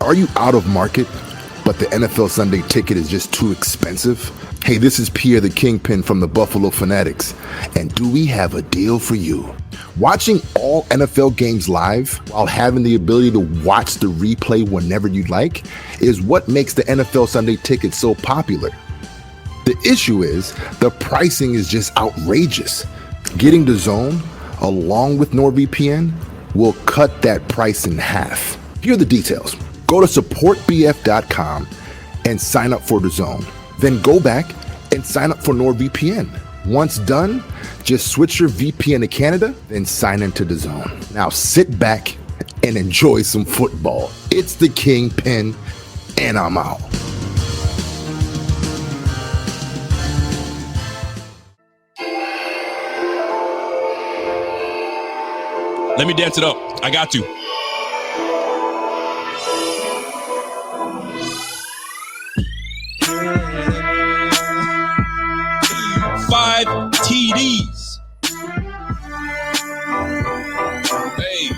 Are you out of market, but the NFL Sunday ticket is just too expensive? Hey, this is Pierre the Kingpin from the Buffalo Fanatics, and do we have a deal for you? Watching all NFL games live while having the ability to watch the replay whenever you like is what makes the NFL Sunday ticket so popular. The issue is the pricing is just outrageous. Getting DAZN along with NordVPN will cut that price in half. Here are the details. Go to supportbf.com and sign up for DAZN. Then go back and sign up for NordVPN. Once done, just switch your VPN to Canada, then sign into DAZN. Now sit back and enjoy some football. It's the Kingpin, and I'm out. Let me dance it up. I got you. Five TDs. Hey.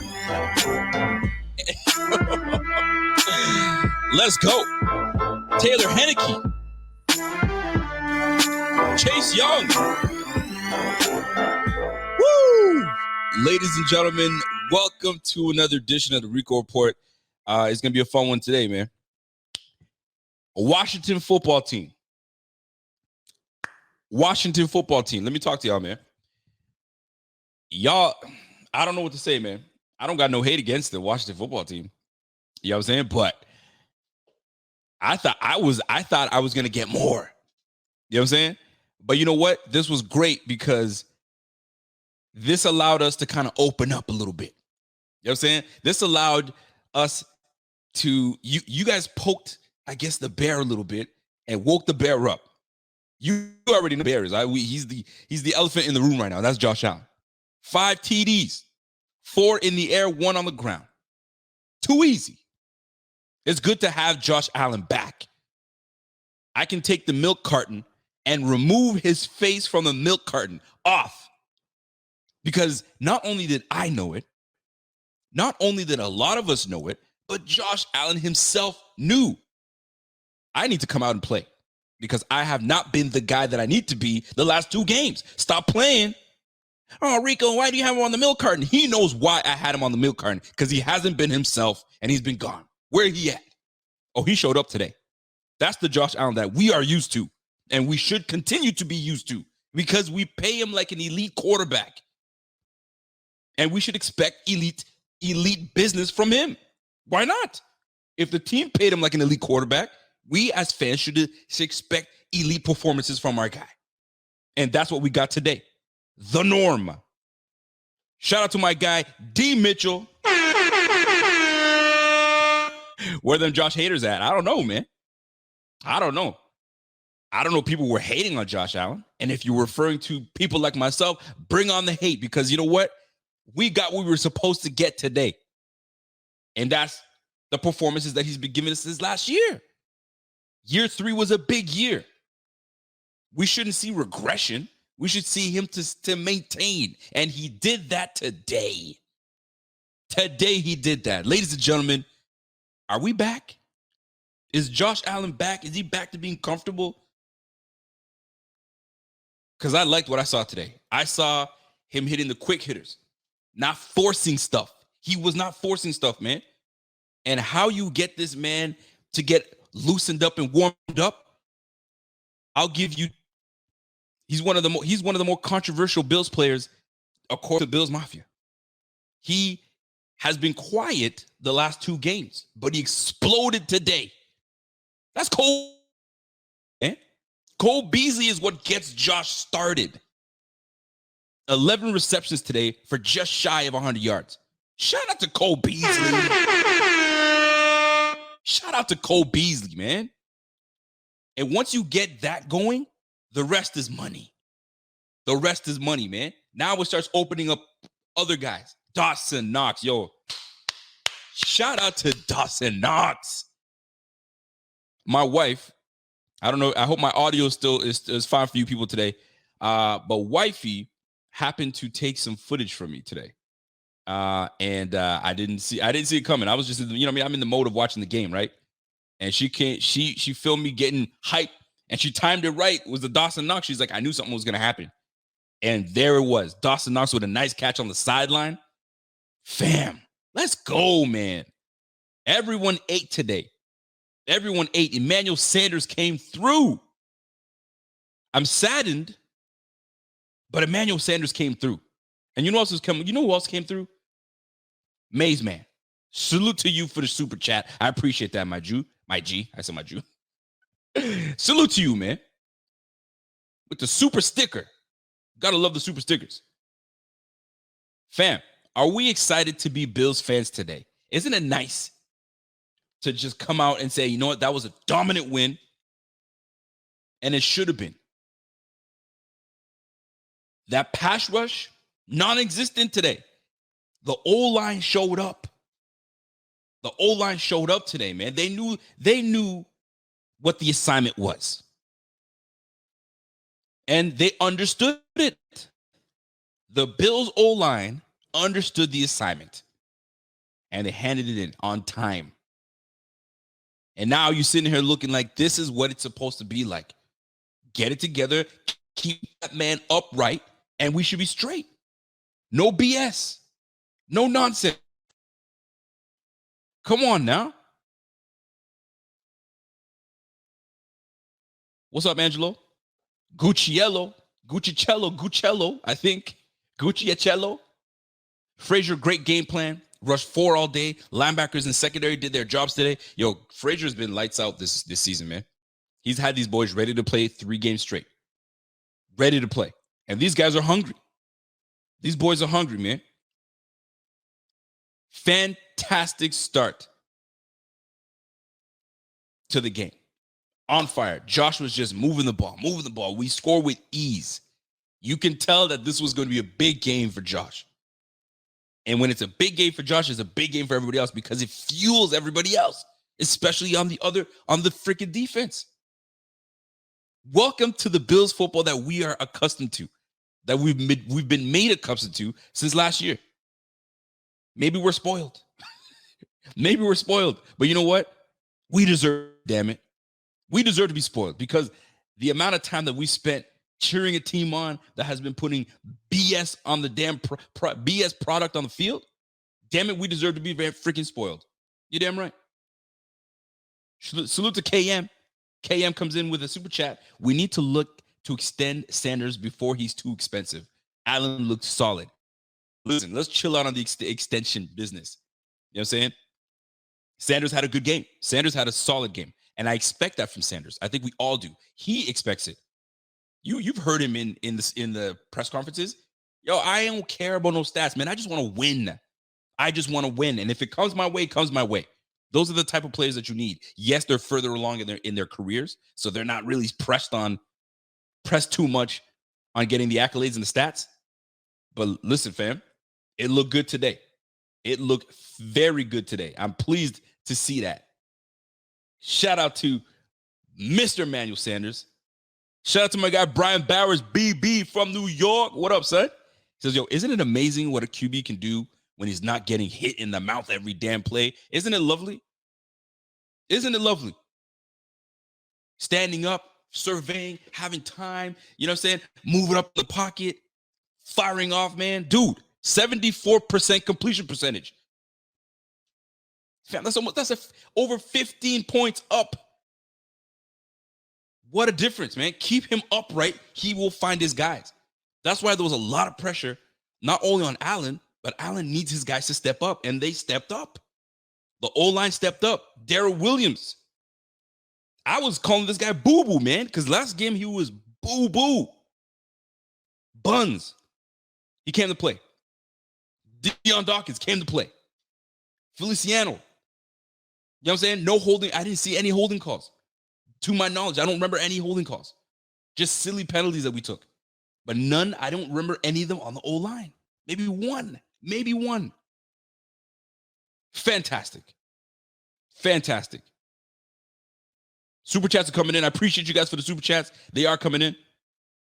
Let's go. Taylor Henneke. Chase Young. Woo! Ladies and gentlemen, welcome to another edition of the Rico Report. It's going to be a fun one today, man. A Washington football team. Let me talk to y'all, man. Y'all, I don't know what to say, man. I don't got no hate against the Washington football team. You know what I'm saying? But I thought I was going to get more. You know what I'm saying? But you know what? This was great because this allowed us to kind of open up a little bit. You know what I'm saying? This allowed us to, you guys poked, I guess, the bear a little bit and woke the bear up. You already know the bear is. He's the elephant in the room right now. That's Josh Allen. 5 TDs, 4 in the air, 1 on the ground. Too easy. It's good to have Josh Allen back. I can take the milk carton and remove his face from the milk carton off. Because not only did I know it, not only did a lot of us know it, but Josh Allen himself knew. I need to come out and play because I have not been the guy that I need to be the last 2 games. Stop playing. Oh, Rico, why do you have him on the milk carton? He knows why I had him on the milk carton because he hasn't been himself and he's been gone. Where he at? Oh, he showed up today. That's the Josh Allen that we are used to and we should continue to be used to because we pay him like an elite quarterback. And we should expect elite business from him. Why not? If the team paid him like an elite quarterback, we as fans should expect elite performances from our guy. And that's what we got today. The norm. Shout out to my guy, D. Mitchell. Where them Josh haters at? I don't know, man. I don't know. People were hating on Josh Allen. And if you're referring to people like myself, bring on the hate because you know what? We got what we were supposed to get today. And that's the performances that he's been giving us this last year. Year 3 was a big year. We shouldn't see regression. We should see him to maintain. And he did that today. Today he did that. Ladies and gentlemen, are we back? Is Josh Allen back? Is he back to being comfortable? Because I liked what I saw today. I saw him hitting the quick hitters. Not forcing stuff. He was not forcing stuff, man. And how you get this man to get loosened up and warmed up, I'll give you. He's one of the more controversial Bills players according to Bills Mafia. He has been quiet the last 2 games, but he exploded today. That's Cole. Cole Beasley is what gets Josh started. 11 receptions today for just shy of 100 yards. Shout out to Cole Beasley. Shout out to Cole Beasley, man. And once you get that going, the rest is money. The rest is money, man. Now it starts opening up other guys. Dawson Knox, yo. Shout out to Dawson Knox. My wife, I don't know, I hope my audio still is fine for you people today. But wifey happened to take some footage from me today. And I didn't see it coming. I was just, I'm in the mode of watching the game, right? And she filmed me getting hyped, and she timed it right. It was the Dawson Knox. She's like, I knew something was gonna happen. And there it was. Dawson Knox with a nice catch on the sideline. Fam, let's go, man. Everyone ate today. Everyone ate. Emmanuel Sanders came through. I'm saddened, but Emmanuel Sanders came through. And you know who else came through? Maze Man. Salute to you for the super chat. I appreciate that, my Jew. My G. I said my Jew. Salute to you, man. With the super sticker. Gotta love the super stickers. Fam, are we excited to be Bills fans today? Isn't it nice to just come out and say, you know what, that was a dominant win, and it should have been. That pass rush, non-existent today. The O-line showed up. The O-line showed up today, man. They knew what the assignment was. And they understood it. The Bills O-line understood the assignment. And they handed it in on time. And now you're sitting here looking like this is what it's supposed to be like. Get it together, keep that man upright, and we should be straight. No BS. No nonsense. Come on now. What's up, Angelo? Gucciello, I think. Gucciello. Frazier, great game plan. Rushed 4 all day. Linebackers and secondary did their jobs today. Yo, Frazier's been lights out this season, man. He's had these boys ready to play 3 games straight. Ready to play. And these guys are hungry. These boys are hungry, man. Fantastic start to the game. On fire. Josh was just moving the ball. We score with ease. You can tell that this was going to be a big game for Josh. And when it's a big game for Josh, it's a big game for everybody else because it fuels everybody else, especially on the freaking defense. Welcome to the Bills football that we are accustomed to, that we've been made accustomed to since last year. Maybe we're spoiled. But you know what? We deserve, damn it. We deserve to be spoiled because the amount of time that we spent cheering a team on that has been putting BS on the damn BS product on the field, damn it, we deserve to be very freaking spoiled. You damn right. Salute to KM. KM comes in with a super chat. We need to look to extend Sanders before he's too expensive. Allen looked solid. Listen, let's chill out on the extension business. You know what I'm saying? Sanders had a good game. Sanders had a solid game. And I expect that from Sanders. I think we all do. He expects it. You've heard him in the press conferences. Yo, I don't care about no stats, man. I just want to win. And if it comes my way, it comes my way. Those are the type of players that you need. Yes, they're further along in their careers, so they're not really pressed too much on getting the accolades and the stats. But listen, fam, it looked good today. It looked very good today. I'm pleased to see that. Shout out to Mr. Emmanuel Sanders. Shout out to my guy, Brian Bowers, BB from New York. What up, son? He says, yo, isn't it amazing what a QB can do when he's not getting hit in the mouth every damn play? Isn't it lovely? Isn't it lovely? Standing up, surveying, having time, you know what I'm saying? Moving up the pocket, firing off, man. Dude, 74% completion percentage. That's over 15 points up. What a difference, man. Keep him upright. He will find his guys. That's why there was a lot of pressure, not only on Allen, but Allen needs his guys to step up, and they stepped up. The O-line stepped up. Darrell Williams. I was calling this guy boo-boo, man, because last game he was boo-boo. Buns. He came to play. Deion Dawkins came to play. Feliciano. You know what I'm saying? No holding. I didn't see any holding calls. To my knowledge, I don't remember any holding calls. Just silly penalties that we took. But none, I don't remember any of them on the O-line. Maybe one. Fantastic. Super chats are coming in. I appreciate you guys for the super chats. They are coming in.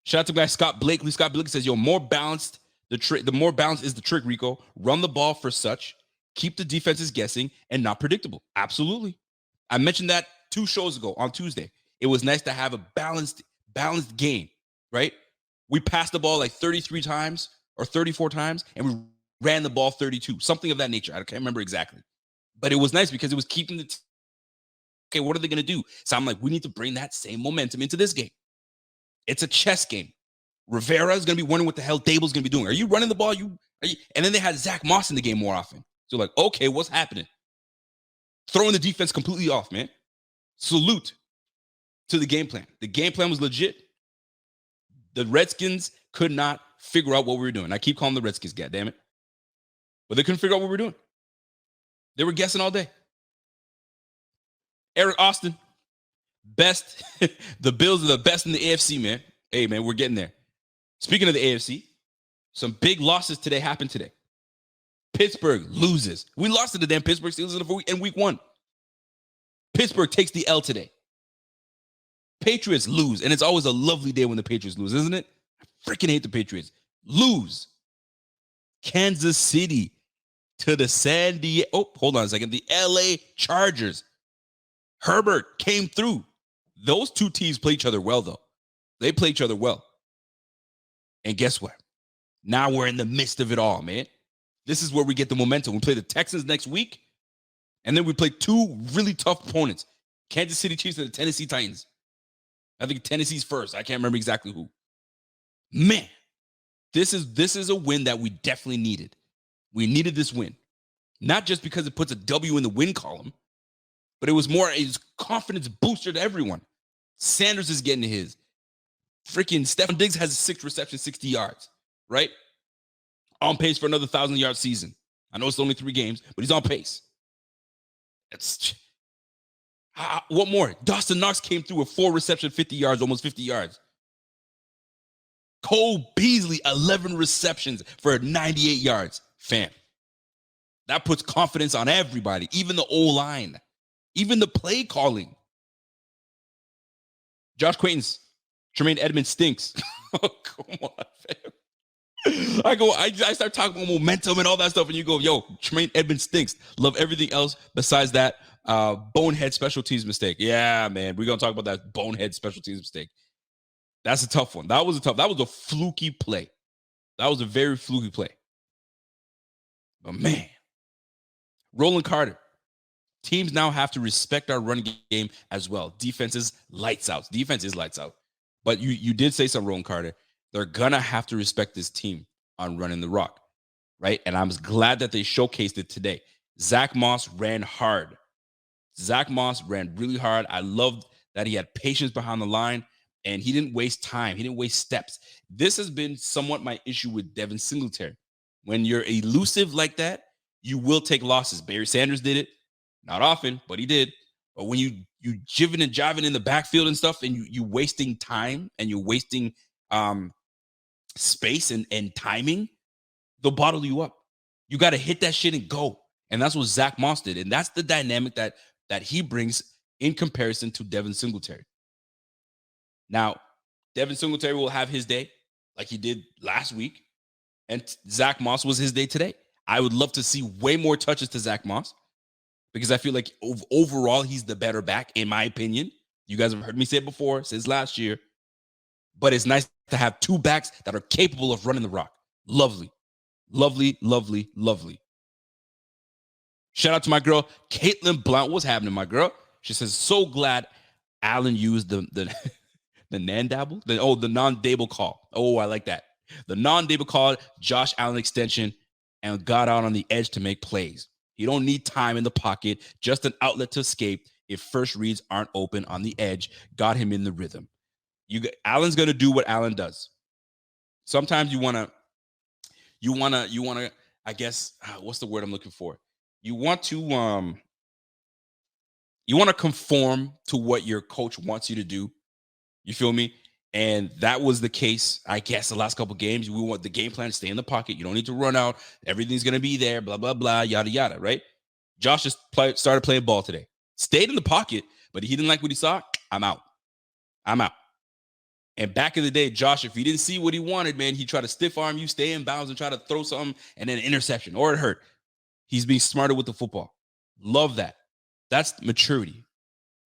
Shout out to my guy Scott Blakely. Scott Blakely says, yo, more balanced The more balanced is the trick, Rico. Run the ball for such, keep the defenses guessing, and not predictable. Absolutely. I mentioned that 2 shows ago on Tuesday. It was nice to have a balanced game, right? We passed the ball like 33 times or 34 times, and we ran the ball 32, something of that nature. I can't remember exactly. But it was nice because it was keeping okay, what are they going to do? So I'm like, we need to bring that same momentum into this game. It's a chess game. Rivera is going to be wondering what the hell Dable's going to be doing. Are you running the ball? And then they had Zach Moss in the game more often. So like, okay, what's happening? Throwing the defense completely off, man. Salute to the game plan. The game plan was legit. The Redskins could not figure out what we were doing. I keep calling the Redskins, goddammit. But they couldn't figure out what we were doing. They were guessing all day. Eric Austin, best. The Bills are the best in the AFC, man. Hey, man, we're getting there. Speaking of the AFC, some big losses today happened today. Pittsburgh loses. We lost to the damn Pittsburgh Steelers in week 1. Pittsburgh takes the L today. Patriots lose, and it's always a lovely day when the Patriots lose, isn't it? I freaking hate the Patriots. Lose. Kansas City to the hold on a second. The LA Chargers. Herbert came through. Those 2 teams play each other well, though. They play each other well. And guess what? Now we're in the midst of it all, man. This is where we get the momentum. We play the Texans next week, and then we play 2 really tough opponents. Kansas City Chiefs and the Tennessee Titans. I think Tennessee's first. I can't remember exactly who. Man, this is a win that we definitely needed. We needed this win. Not just because it puts a W in the win column, but it was more a confidence booster to everyone. Sanders is getting his. Freaking Stephon Diggs has 6 receptions, 60 yards, right? On pace for another 1,000-yard season. I know it's only 3 games, but he's on pace. What more? Dawson Knox came through with 4 receptions, 50 yards, almost 50 yards. Cole Beasley, 11 receptions for 98 yards. Fam, that puts confidence on everybody, even the O-line, even the play calling. Josh Quaintance, Tremaine Edmonds stinks. Oh, come on, fam. I start talking about momentum and all that stuff, and you go, yo, Tremaine Edmonds stinks. Love everything else besides that bonehead special teams mistake. Yeah, man, we're going to talk about that bonehead special teams mistake. That's a tough one. That was a fluky play. That was a very fluky play. But man, Roland Carter. Teams now have to respect our run game as well. Defense is lights out. Defense is lights out. But you did say something, Roland Carter. They're going to have to respect this team on running the rock, right? And I'm glad that they showcased it today. Zach Moss ran hard. Zach Moss ran really hard. I loved that he had patience behind the line, and he didn't waste time. He didn't waste steps. This has been somewhat my issue with Devin Singletary. When you're elusive like that, you will take losses. Barry Sanders did it. Not often, but he did. But when you jiving and jiving in the backfield and stuff, and you wasting time and you're wasting space and timing, they'll bottle you up. You got to hit that shit and go. And that's what Zach Moss did. And that's the dynamic that he brings in comparison to Devin Singletary. Now, Devin Singletary will have his day like he did last week. And Zach Moss was his day today. I would love to see way more touches to Zach Moss, because I feel like overall, he's the better back, in my opinion. You guys have heard me say it before, since last year. But it's nice to have 2 backs that are capable of running the rock. Lovely. Lovely, lovely, lovely. Shout out to my girl, Caitlin Blount. What's happening, my girl? She says, so glad Allen used the non-dabble? The non-dable call. Oh, I like that. The non-dable call, Josh Allen extension, and got out on the edge to make plays. You don't need time in the pocket, just an outlet to escape if first reads aren't open on the edge. Got him in the rhythm. Allen's going to do what Allen does. Sometimes you want to, I guess, what's the word I'm looking for? You want to conform to what your coach wants you to do. You feel me? And that was the case, I guess, the last couple games. We want the game plan to stay in the pocket. You don't need to run out. Everything's going to be there, blah, blah, blah, yada, yada, right? Josh just started playing ball today. Stayed in the pocket, but he didn't like what he saw. I'm out. And back in the day, Josh, if he didn't see what he wanted, man, he tried to stiff arm you, stay in bounds, and try to throw something, and then an interception, or it hurt. He's being smarter with the football. Love that. That's maturity.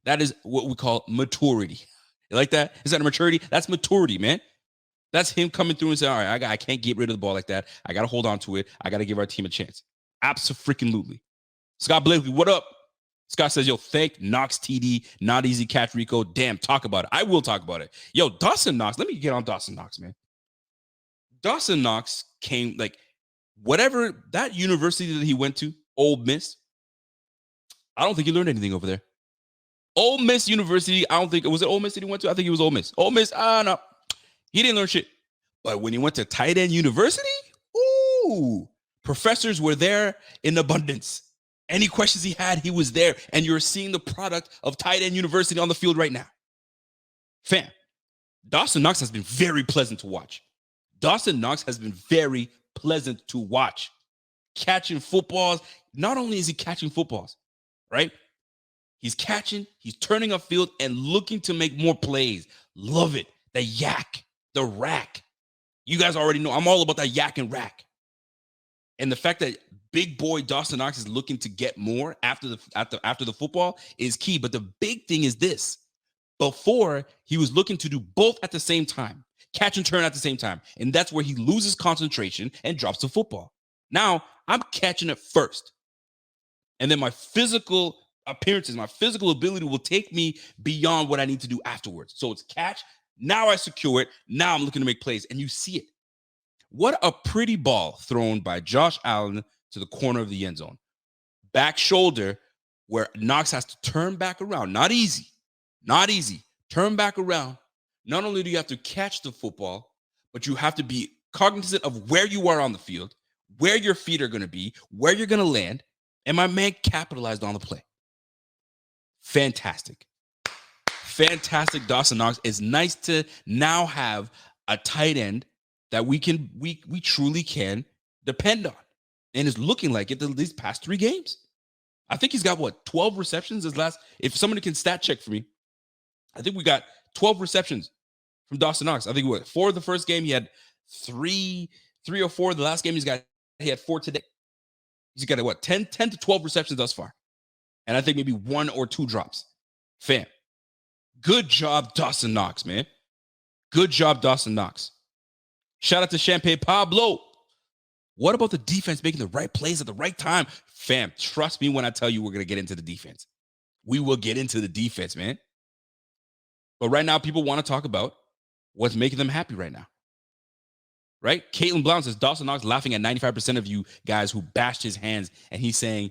That is what we call maturity. You like that? Is that a maturity? That's maturity, man. That's him coming through and saying, all right, I can't get rid of the ball like that. I got to hold on to it. I got to give our team a chance. Abso-freaking-lutely. Scott Blakely, what up? Scott says, yo, thank Knox TD, not easy catch, Rico. Damn, talk about it. I will talk about it. Yo, Dawson Knox, let me get on Dawson Knox, man. Dawson Knox came, like, whatever, that university that he went to, Ole Miss, I don't think he learned anything over there. Ole Miss University, I don't think, was it Ole Miss that he went to? I think he was Ole Miss. Ole Miss, no. He didn't learn shit. But when he went to Tight End University, ooh, professors were there in abundance. Any questions he had, he was there. And you're seeing the product of Tight End University on the field right now. Fam, Dawson Knox has been very pleasant to watch. Dawson Knox has been very pleasant to watch. Catching footballs. Not only is he catching footballs, right? He's catching, he's turning upfield and looking to make more plays. Love it. The yak, the rack. You guys already know I'm all about that yak and rack. And the fact that big boy Dawson Knox is looking to get more after the football is key. But the big thing is this. Before, he was looking to do both at the same time. Catch and turn at the same time. And that's where he loses concentration and drops the football. Now, I'm catching it first. And then my physical appearances, my physical ability will take me beyond what I need to do afterwards. So it's catch. Now I secure it. Now I'm looking to make plays. And you see it. What a pretty ball thrown by Josh Allen to the corner of the end zone. Back shoulder where Knox has to turn back around. Not easy. Not easy. Turn back around. Not only do you have to catch the football, but you have to be cognizant of where you are on the field, where your feet are going to be, where you're going to land. And my man capitalized on the play. Fantastic. Fantastic, Dawson Knox. It's nice to now have a tight end that we truly can depend on. And it's looking like it these past 3 games. I think he's got, 12 receptions his last. If somebody can stat check for me, I think we got 12 receptions from Dawson Knox. I think 4 the first game. He had 3 or 4. The last game he had 4 today. He's got 10 to 12 receptions thus far. And I think maybe 1 or 2 drops. Fam. Good job, Dawson Knox, man. Good job, Dawson Knox. Shout out to Champagne Pablo. What about the defense making the right plays at the right time? Fam, trust me when I tell you we're going to get into the defense. We will get into the defense, man. But right now, people want to talk about what's making them happy right now. Right? Caitlin Blount says, Dawson Knox laughing at 95% of you guys who bashed his hands, and he's saying,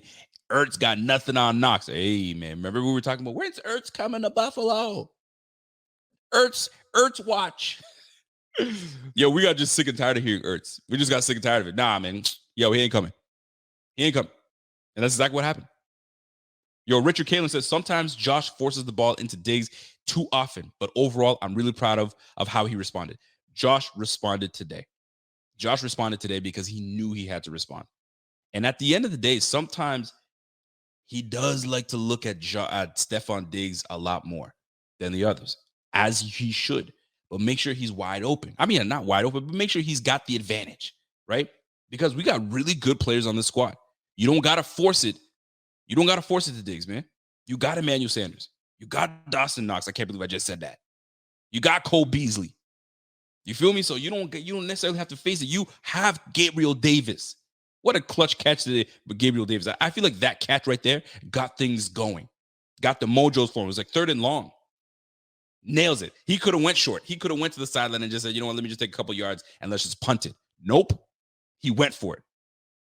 Ertz got nothing on Knox. Hey, man, remember we were talking about, when's Ertz coming to Buffalo? Ertz watch. Yo, we got just sick and tired of hearing Ertz. We just got sick and tired of it. Nah, man. Yo, he ain't coming. He ain't coming. And that's exactly what happened. Yo, Richard Kalen says, sometimes Josh forces the ball into Diggs too often, but overall, I'm really proud of how he responded. Josh responded today. Josh responded today because he knew he had to respond. And at the end of the day, sometimes he does like to look at Stephon Diggs a lot more than the others, as he should. But make sure he's wide open. I mean, not wide open, but make sure he's got the advantage, right? Because we got really good players on this squad. You don't got to force it. You don't got to force it to Diggs, man. You got Emmanuel Sanders. You got Dawson Knox. I can't believe I just said that. You got Cole Beasley. You feel me? So you don't necessarily have to face it. You have Gabriel Davis. What a clutch catch today with Gabriel Davis. I feel like that catch right there got things going. Got the mojos for him. It was like 3rd and long. Nails it. He could have went short. He could have went to the sideline and just said, you know what, let me just take a couple yards and let's just punt it. Nope. He went for it.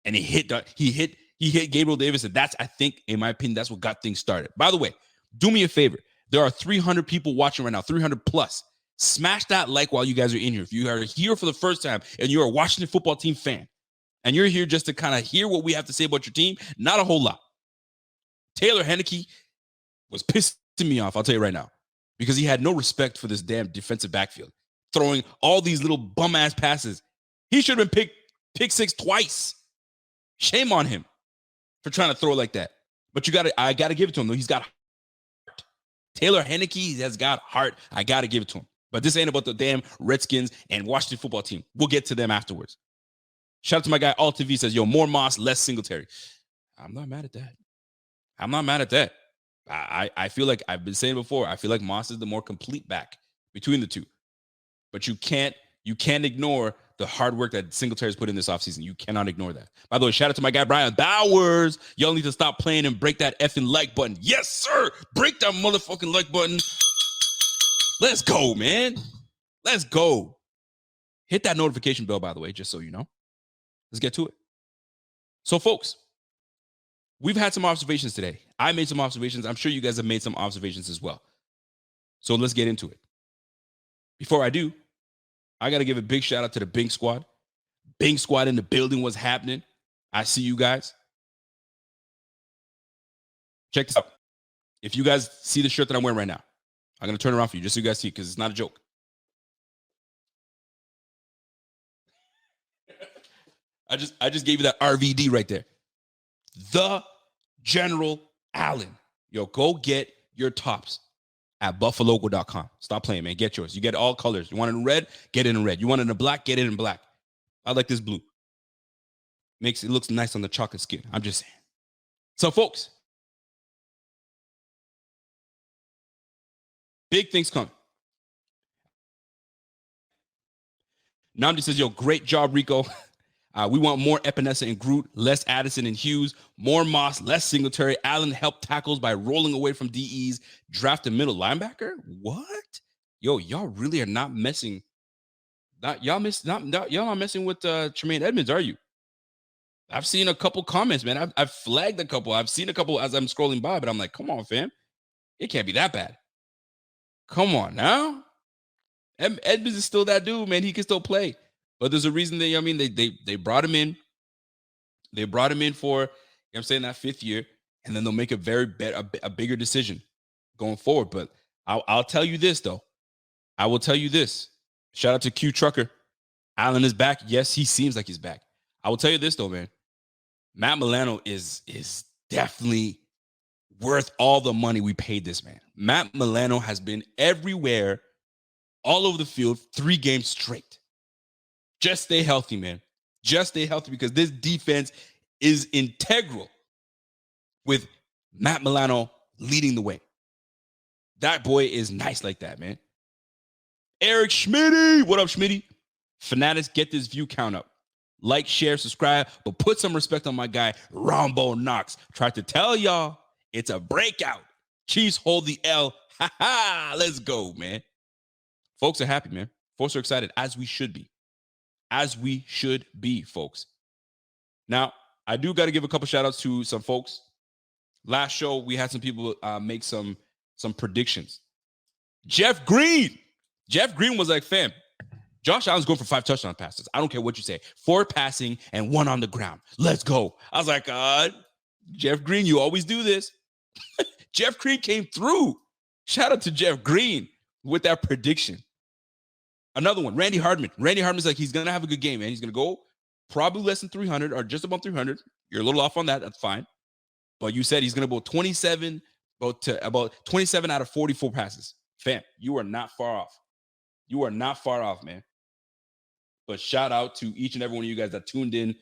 And he hit Gabriel Davis. And that's, I think, in my opinion, that's what got things started. By the way, do me a favor. There are 300 people watching right now, 300 plus. Smash that like while you guys are in here. If you are here for the first time and you're a Washington football team fan and you're here just to kind of hear what we have to say about your team, not a whole lot. Taylor Henneke was pissing me off, I'll tell you right now, because he had no respect for this damn defensive backfield, throwing all these little bum-ass passes. He should have been pick 6 twice. Shame on him for trying to throw like that. But I got to give it to him, though. He's got heart. Taylor Henneke has got heart. I got to give it to him. But this ain't about the damn Redskins and Washington football team. We'll get to them afterwards. Shout out to my guy, AltV says, yo, more Moss, less Singletary. I'm not mad at that. I'm not mad at that. I feel like I've been saying before, I feel like Moss is the more complete back between the two. But you can't ignore the hard work that Singletary's put in this offseason. You cannot ignore that. By the way, shout out to my guy, Brian Bowers. Y'all need to stop playing and break that effing like button. Yes, sir. Break that motherfucking like button. Let's go, man. Let's go. Hit that notification bell, by the way, just so you know. Let's get to it. So, folks, we've had some observations today. I made some observations. I'm sure you guys have made some observations as well. So let's get into it. Before I do, I got to give a big shout out to the Bing Squad. Bing Squad in the building. What's happening? I see you guys. Check this out. If you guys see the shirt that I'm wearing right now, I'm going to turn around for you just so you guys see, because it's not a joke. I just gave you that RVD right there. The General Allen. Yo, go get your tops at buffalogo.com. Stop playing, man. Get yours. You get all colors. You want it in red? Get it in red. You want it in black? Get it in black. I like this blue. It looks nice on the chocolate skin. I'm just saying. So, folks, big things coming. Namdi says, yo, great job, Rico. We want more Epinesa and Groot, less Addison and Hughes, more Moss, less Singletary. Allen helped tackles by rolling away from DEs. Draft a middle linebacker? What? Yo, y'all really are not messing. Y'all not messing with Tremaine Edmonds, are you? I've seen a couple comments, man. I've flagged a couple. I've seen a couple as I'm scrolling by, but I'm like, come on, fam. It can't be that bad. Come on now. Edmonds is still that dude, man. He can still play. But there's a reason they brought him in. They brought him in for, I'm saying, that 5th year, and then they'll make a bigger decision going forward. But I'll tell you this, though. I will tell you this. Shout out to Q Trucker. Allen is back. Yes, he seems like he's back. I will tell you this, though, man. Matt Milano is definitely worth all the money we paid this man. Matt Milano has been everywhere, all over the field, 3 games straight. Just stay healthy, man. Just stay healthy, because this defense is integral with Matt Milano leading the way. That boy is nice like that, man. Eric Schmitty. What up, Schmitty? Fanatics, get this view count up. Like, share, subscribe, but put some respect on my guy, Rombo Knox. Tried to tell y'all it's a breakout. Chiefs hold the L. Ha ha. Let's go, man. Folks are happy, man. Folks are excited, as we should be. As we should be, folks. Now, I do got to give a couple shout outs to some folks. Last show, we had some people make some predictions. Jeff Green was like, fam, Josh Allen's going for 5 touchdown passes. I don't care what you say. 4 passing and 1 on the ground. Let's go. I was like, Jeff Green, you always do this. Jeff Green came through. Shout out to Jeff Green with that prediction. Another one, Randy Hardman. Randy Hardman's like, he's going to have a good game, man. He's going to go probably less than 300 or just about 300. You're a little off on that. That's fine. But you said he's going to go 27 out of 44 passes. Fam, you are not far off. You are not far off, man. But shout out to each and every one of you guys that tuned in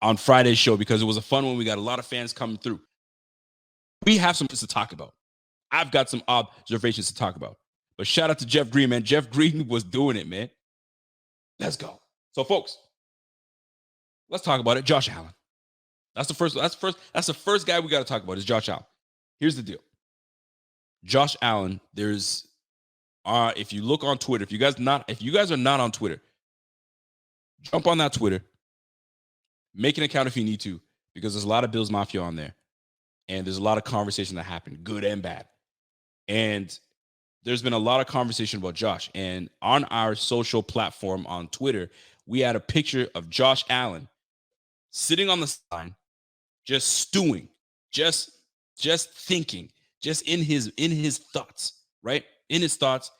on Friday's show, because it was a fun one. We got a lot of fans coming through. We have some things to talk about. I've got some observations to talk about. But shout out to Jeff Green, man. Jeff Green was doing it, man. Let's go. So, folks, let's talk about it. Josh Allen. That's the first guy we got to talk about is Josh Allen. Here's the deal. Josh Allen, there's if you look on Twitter, if you guys are not on Twitter, jump on that Twitter. Make an account if you need to, because there's a lot of Bills Mafia on there. And there's a lot of conversation that happened, good and bad. And there's been a lot of conversation about Josh. And on our social platform on Twitter, we had a picture of Josh Allen sitting on the side, just stewing, just thinking, just in his thoughts, right? In his thoughts,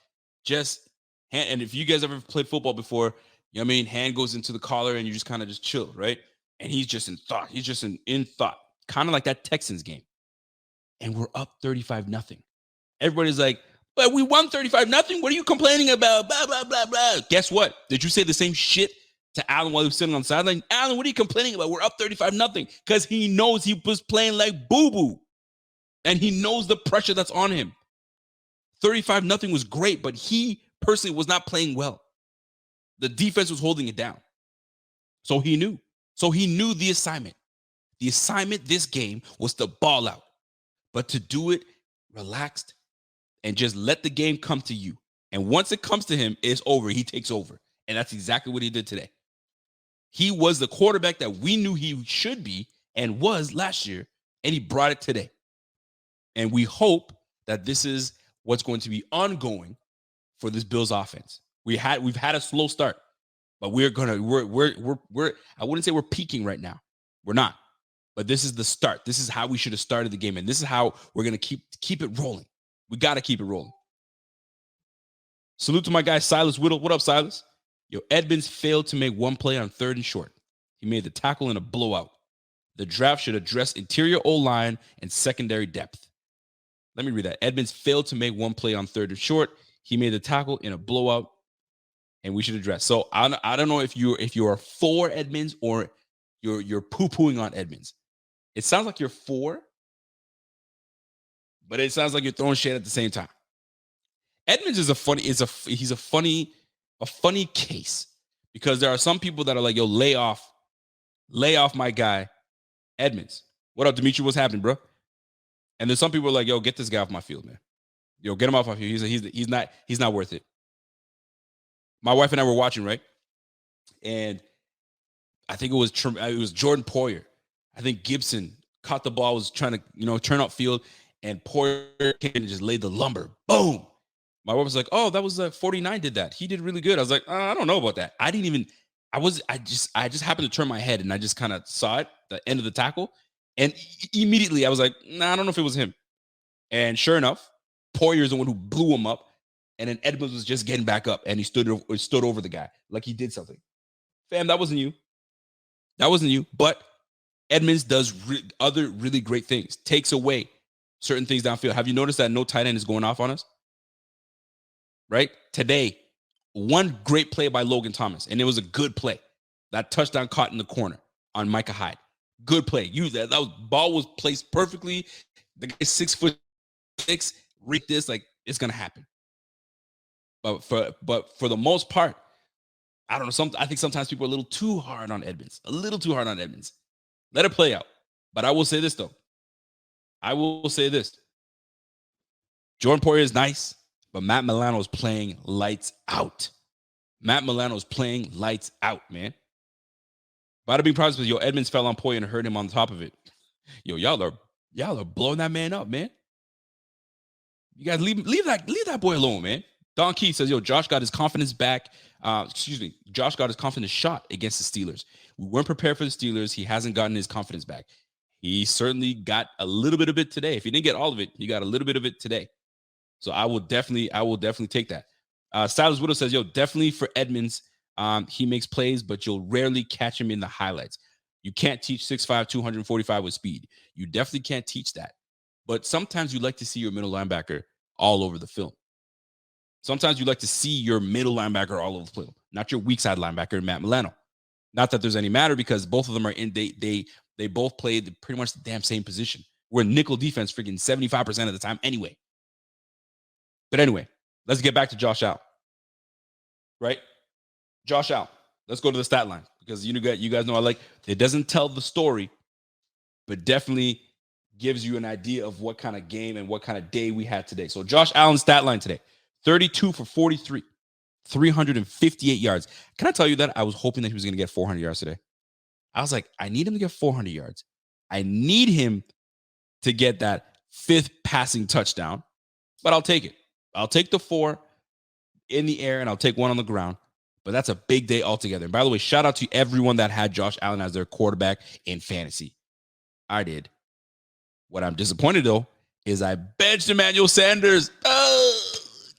and if you guys ever played football before, you know what I mean? Hand goes into the collar and you just kind of just chill, right? And he's just in thought. He's just in thought, kind of like that Texans game. And we're up 35-0. Everybody's like, But we won 35-0. What are you complaining about? Blah, blah, blah, blah. Guess what? Did you say the same shit to Allen while he was sitting on the sideline? Allen, what are you complaining about? We're up 35-0 because he knows he was playing like boo-boo. And he knows the pressure that's on him. 35-0 was great, but he personally was not playing well. The defense was holding it down. So he knew. So he knew the assignment. The assignment this game was to ball out, but to do it relaxed and just let the game come to you. And once it comes to him, it's over. He takes over. And that's exactly what he did today. He was the quarterback that we knew he should be and was last year, and he brought it today. And we hope that this is what's going to be ongoing for this Bills offense. We've had a slow start, but we're I wouldn't say we're peaking right now. We're not. But this is the start. This is how we should have started the game, and this is how we're going to keep it rolling. We got to keep it rolling. Salute to my guy Silas Whittle. What up, Silas? Yo, Edmonds failed to make one play on 3rd and short. He made the tackle in a blowout. The draft should address interior O-line and secondary depth. Let me read that. Edmonds failed to make one play on 3rd and short. He made the tackle in a blowout, and we should address. So I don't know if you're for Edmonds or you're poo-pooing on Edmonds. It sounds like you're for, but it sounds like you're throwing shade at the same time. Edmonds is a funny case because there are some people that are like, yo, lay off my guy Edmonds. What up, Dimitri? What's happening, bro? And there's some people are like, yo, get this guy off my field, man. Yo, get him off my field. He's not worth it. My wife and I were watching, right? And I think it was Jordan Poyer. I think Gibson caught the ball, was trying to, turn up field, and Poyer came and just laid the lumber. Boom. My wife was like, oh, that was 49 did that. He did really good. I was like, I don't know about that. I just happened to turn my head and I just kind of saw it, the end of the tackle. And immediately I was like, I don't know if it was him. And sure enough, Poyer is the one who blew him up. And then Edmonds was just getting back up and he stood over the guy like he did something. Fam, that wasn't you. That wasn't you. But Edmonds does other really great things, takes away certain things downfield. Have you noticed that no tight end is going off on us? Right? Today, one great play by Logan Thomas, and it was a good play. That touchdown caught in the corner on Micah Hyde. Good play. Ball was placed perfectly. The guy's 6'6", read this, like it's gonna happen. But for the most part, I don't know. I think sometimes people are a little too hard on Edmonds. Let it play out. But I will say this, though. Jordan Poyer is nice, but Matt Milano is playing lights out. Man. Bada bing promise, yo, Edmonds fell on Poyer and hurt him on top of it. Yo, y'all are blowing that man up, man. You guys leave that boy alone, man. Don Keith says, yo, Josh got his confidence back. Josh got his confidence shot against the Steelers. We weren't prepared for the Steelers. He hasn't gotten his confidence back. He certainly got a little bit of it today. If he didn't get all of it, he got a little bit of it today. So I will definitely take that. Silas Widow says, yo, definitely for Edmonds. He makes plays, but you'll rarely catch him in the highlights. You can't teach 6'5", 245 with speed. You definitely can't teach that. But sometimes you like to see your middle linebacker all over the film. Sometimes you like to see your middle linebacker all over the field, not your weak side linebacker, Matt Milano. Not that there's any matter because both of them are in. They both play pretty much the damn same position. We're in nickel defense freaking 75% of the time anyway. But anyway, let's get back to Josh Allen. Right? Josh Allen. Let's go to the stat line because you guys know it doesn't tell the story, but definitely gives you an idea of what kind of game and what kind of day we had today. So Josh Allen's stat line today. 32 for 43, 358 yards. Can I tell you that I was hoping that he was going to get 400 yards today? I was like, I need him to get 400 yards. I need him to get that 5th passing touchdown, but I'll take it. I'll take the 4 in the air and I'll take 1 on the ground, but that's a big day altogether. And by the way, shout out to everyone that had Josh Allen as their quarterback in fantasy. I did. What I'm disappointed, though, is I benched Emmanuel Sanders.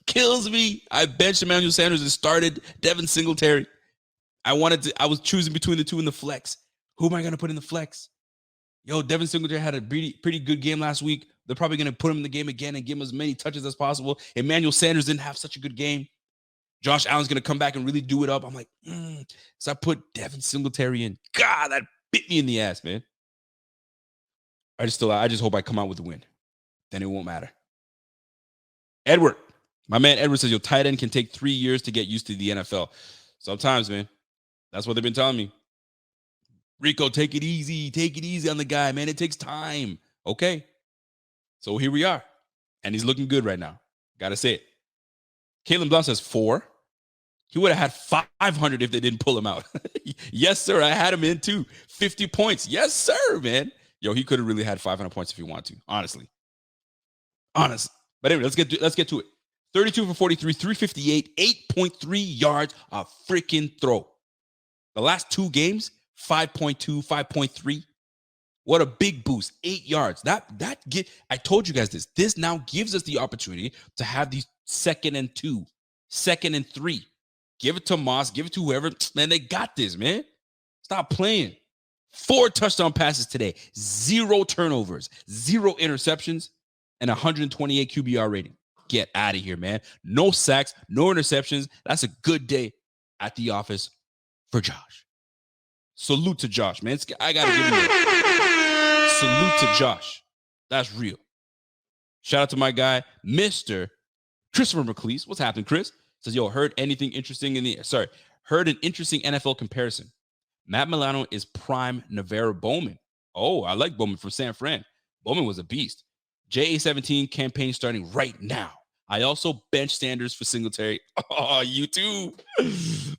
Kills me. I benched Emmanuel Sanders and started Devin Singletary. I was choosing between the two in the flex. Who am I going to put in the flex? Yo, Devin Singletary had a pretty good game last week. They're probably going to put him in the game again and give him as many touches as possible. Emmanuel Sanders didn't have such a good game. Josh Allen's going to come back and really do it up. I'm like, so I put Devin Singletary in. God, that bit me in the ass, man. I just hope I come out with a win. Then it won't matter. Edward, my man Edward says your tight end can take 3 years to get used to the NFL. Sometimes, man, that's what they've been telling me. Rico, take it easy on the guy, man. It takes time. Okay. So here we are. And he's looking good right now. Gotta say it. Caitlin Blount says 4. He would have had 500 if they didn't pull him out. Yes, sir. I had him in too. 50 points. Yes, sir, man. Yo, he could have really had 500 points if he wanted to, honestly. But anyway, let's get to it. 32 for 43, 358, 8.3 yards a freaking throw. The last 2 games, 5.2, 5.3. What a big boost. 8 yards. I told you guys this. This now gives us the opportunity to have these 2nd and 2, 2nd and 3. Give it to Moss. Give it to whoever. Man, they got this, man. Stop playing. 4 touchdown passes today. 0 turnovers. 0 interceptions. And 128 QBR rating. Get out of here, man. No sacks. No interceptions. That's a good day at the office for Josh. Salute to Josh, man. I got to give him that. Salute to Josh. That's real. Shout out to my guy, Mr. Christopher McLeese. What's happening, Chris? Says, yo, heard an interesting NFL comparison. Matt Milano is prime Navarro Bowman. Oh, I like Bowman from San Fran. Bowman was a beast. JA17 campaign starting right now. I also bench Sanders for Singletary. Oh, you too.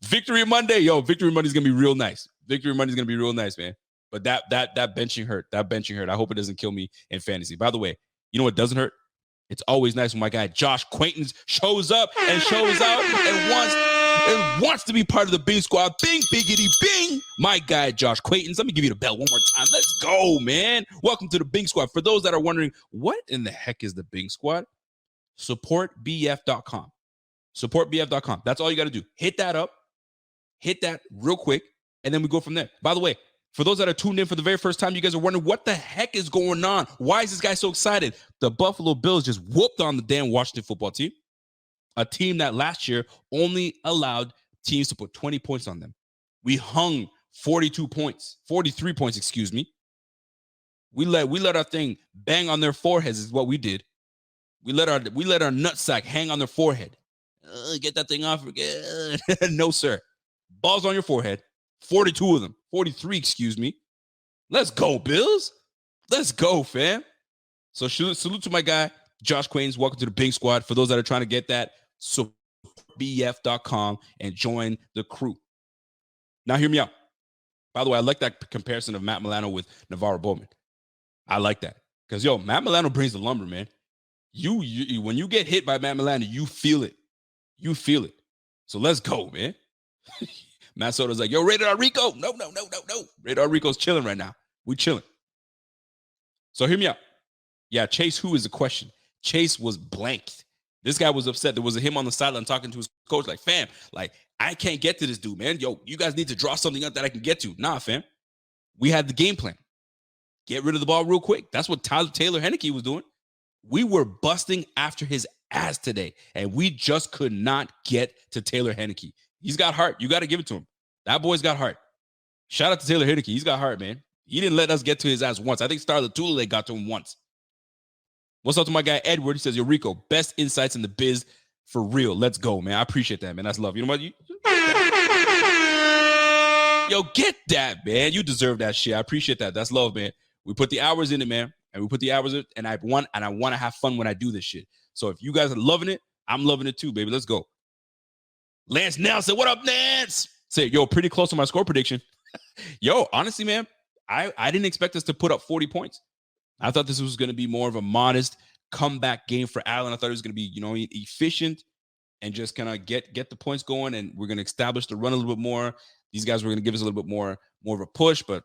Victory Monday. Yo, Victory Monday is going to be real nice. Victory Monday is going to be real nice, man. But that benching hurt. That benching hurt. I hope it doesn't kill me in fantasy. By the way, you know what doesn't hurt? It's always nice when my guy Josh Quaintance shows up and shows out and wants to be part of the Bing Squad. Bing, biggity, bing. My guy Josh Quaintance. Let me give you the bell one more time. Let's go, man. Welcome to the Bing Squad. For those that are wondering, what in the heck is the Bing Squad? SupportBF.com. SupportBF.com. That's all you got to do. Hit that up. Hit that real quick. And then we go from there. By the way, for those that are tuned in for the very first time, you guys are wondering what the heck is going on? Why is this guy so excited? The Buffalo Bills just whooped on the damn Washington football team. A team that last year only allowed teams to put 20 points on them. We hung 43 points, excuse me. We let our thing bang on their foreheads is what we did. We let our nutsack hang on their forehead. Get that thing off again. No, sir. Balls on your forehead. 42 of them. 43, excuse me. Let's go, Bills. Let's go, fam. So salute to my guy, Josh Quaintance. Welcome to the Bing Squad. For those that are trying to get that, supportbf.com and join the crew. Now, hear me out. By the way, I like that comparison of Matt Milano with Navarro Bowman. I like that. Because, yo, Matt Milano brings the lumber, man. You when you get hit by Matt Milano, you feel it. You feel it. So let's go, man. Matt Soto's like, yo, Radar Rico. No. Radar Rico's chilling right now. We chilling. So hear me out. Yeah, Chase who is the question. Chase was blanked. This guy was upset. There was him on the sideline talking to his coach like, fam, like, I can't get to this dude, man. Yo, you guys need to draw something up that I can get to. Nah, fam. We had the game plan. Get rid of the ball real quick. That's what Taylor Heineke was doing. We were busting after his ass today, and we just could not get to Taylor Heineke. He's got heart. You got to give it to him. That boy's got heart. Shout out to Taylor Heineke. He's got heart, man. He didn't let us get to his ass once. I think Star Latulippe got to him once. What's up to my guy, Edward? He says, yo, Rico, best insights in the biz for real. Let's go, man. I appreciate that, man. That's love. You know what? Yo, get that, man. You deserve that shit. I appreciate that. That's love, man. We put the hours in it, man. And we put the hours in, and I want to have fun when I do this shit. So if you guys are loving it, I'm loving it too, baby. Let's go. Lance Nelson, what up, Nance? Say, yo, pretty close to my score prediction. Yo, honestly, man, I didn't expect us to put up 40 points. I thought this was going to be more of a modest comeback game for Allen. I thought it was going to be, efficient and just kind of get the points going, and we're going to establish the run a little bit more. These guys were going to give us a little bit more of a push, but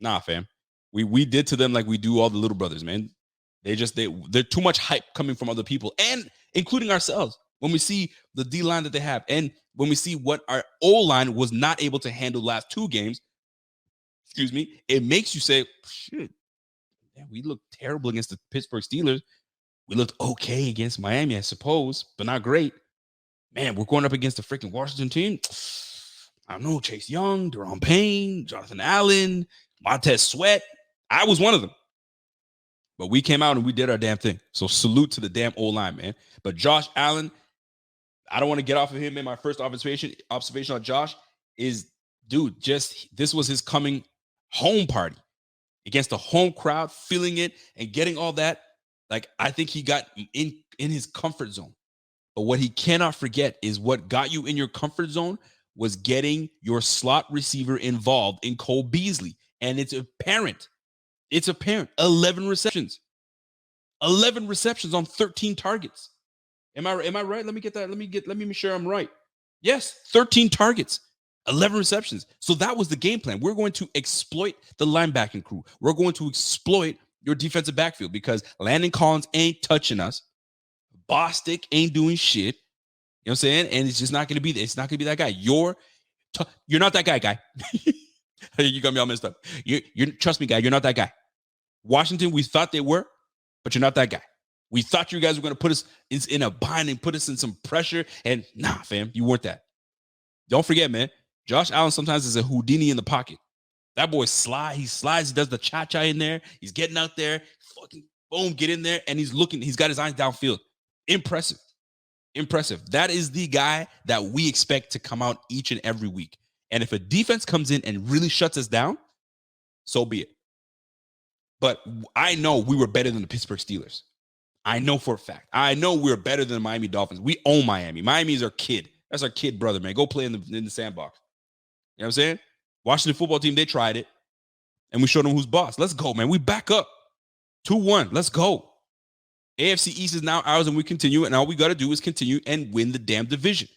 nah, fam. We did to them like we do all the little brothers, man. They're too much hype coming from other people, and including ourselves. When we see the D-line that they have, and when we see what our O-line was not able to handle last 2 games, it makes you say, shit, man, we looked terrible against the Pittsburgh Steelers. We looked okay against Miami, I suppose, but not great. Man, we're going up against the freaking Washington team. I don't know, Chase Young, Deron Payne, Jonathan Allen, Montez Sweat. I was one of them. But we came out and we did our damn thing. So salute to the damn O-line, man. But Josh Allen, I don't want to get off of him, man. My first observation on Josh is, dude, just this was his coming home party against the home crowd, feeling it and getting all that. Like, I think he got in his comfort zone. But what he cannot forget is what got you in your comfort zone was getting your slot receiver involved in Cole Beasley. And it's apparent. 11 receptions. 11 receptions on 13 targets. Am I right? Let me get that. Let me make sure I'm right. Yes, 13 targets, 11 receptions. So that was the game plan. We're going to exploit the linebacking crew. We're going to exploit your defensive backfield because Landon Collins ain't touching us. Bostic ain't doing shit. You know what I'm saying? And it's just not going to be. It's not going to be that guy. You're not that guy. You got me all messed up. You trust me, guy. You're not that guy. Washington, we thought they were, but you're not that guy. We thought you guys were going to put us in a bind and put us in some pressure. And nah, fam, you weren't that. Don't forget, man. Josh Allen sometimes is a Houdini in the pocket. That boy slides. He slides. He does the cha-cha in there. He's getting out there. Fucking boom, get in there. And he's looking. He's got his eyes downfield. Impressive. That is the guy that we expect to come out each and every week. And if a defense comes in and really shuts us down, so be it. But I know we were better than the Pittsburgh Steelers. I know for a fact. I know we're better than the Miami Dolphins. We own Miami. Miami is our kid. That's our kid brother, man. Go play in the sandbox. You know what I'm saying? Washington football team, they tried it. And we showed them who's boss. Let's go, man. We back up. 2-1. Let's go. AFC East is now ours, and we continue. And all we got to do is continue and win the damn division.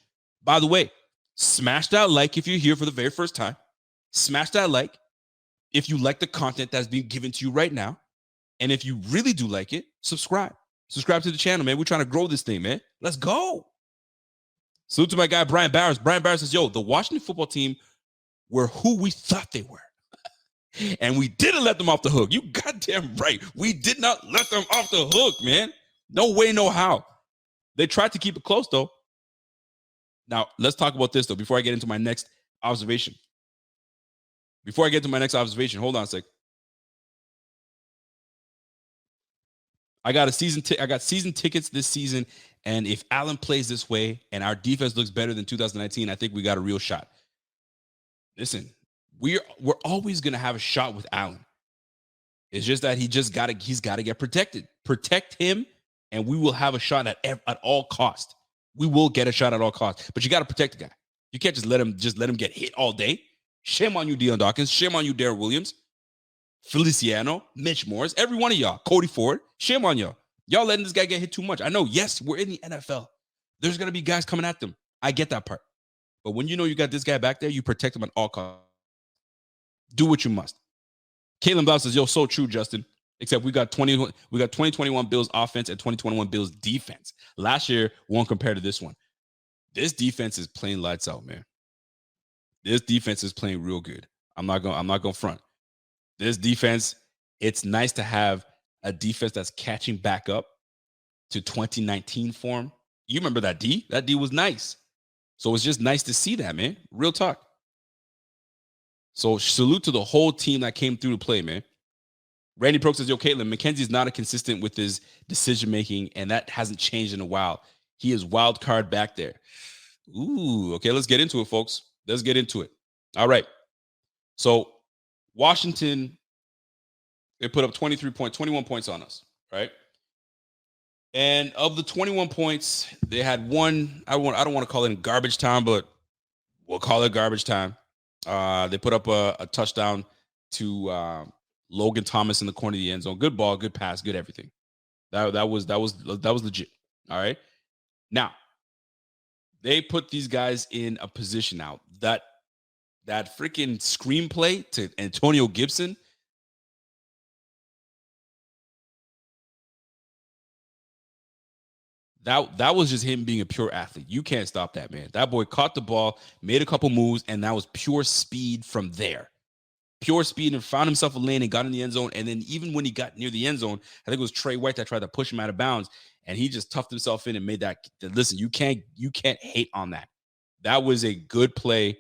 By the way, smash that like if you're here for the very first time. Smash that like if you like the content that's being given to you right now. And if you really do like it, subscribe. Subscribe to the channel, man. We're trying to grow this thing, man. Let's go. Salute to my guy, Brian Barris. Brian Barris says, yo, the Washington football team were who we thought they were. And we didn't let them off the hook. You goddamn right. We did not let them off the hook, man. No way, no how. They tried to keep it close, though. Now, let's talk about this, though, before I get into my next observation. Hold on a sec. I got season tickets this season, and if Allen plays this way and our defense looks better than 2019, I think we got a real shot. Listen, we're always going to have a shot with Allen. It's just that he's got to get protected. Protect him, and we will have a shot at all cost. We will get a shot at all costs, but you got to protect the guy. You can't just let him get hit all day. Shame on you, Deion Dawkins. Shame on you, Darrell Williams, Feliciano, Mitch Morris, every one of y'all, Cody Ford. Shame on y'all. Y'all letting this guy get hit too much. I know, yes, we're in the NFL. There's going to be guys coming at them. I get that part. But when you know you got this guy back there, you protect him at all costs. Do what you must. Caitlin Blau says, yo, so true, Justin. Except we got 2021 Bills offense and 2021 Bills defense. Last year won't compare to this one. This defense is playing lights out, man. This defense is playing real good. I'm not going front. This defense, it's nice to have a defense that's catching back up to 2019 form. You remember that D? That D was nice. So it's just nice to see that, man. Real talk. So salute to the whole team that came through to play, man. Randy Pro says, yo, Caitlin, McKenzie's not consistent with his decision-making, and that hasn't changed in a while. He is wild card back there. Ooh, okay, let's get into it, folks. Let's get into it. All right. So Washington, they put up 21 points on us, right? And of the 21 points, they had one, I don't want to call it in garbage time, but we'll call it garbage time. They put up a touchdown to Logan Thomas in the corner of the end zone. Good ball, good pass, good everything. That was legit. All right. Now, they put these guys in a position now that freaking screenplay to Antonio Gibson. That was just him being a pure athlete. You can't stop that, man. That boy caught the ball, made a couple moves, and that was pure speed from there. pure speed and found himself a lane and got in the end zone. And then even when he got near the end zone, I think it was Trey White that tried to push him out of bounds, and he just toughed himself in and made that. Listen, you can't hate on that. That was a good play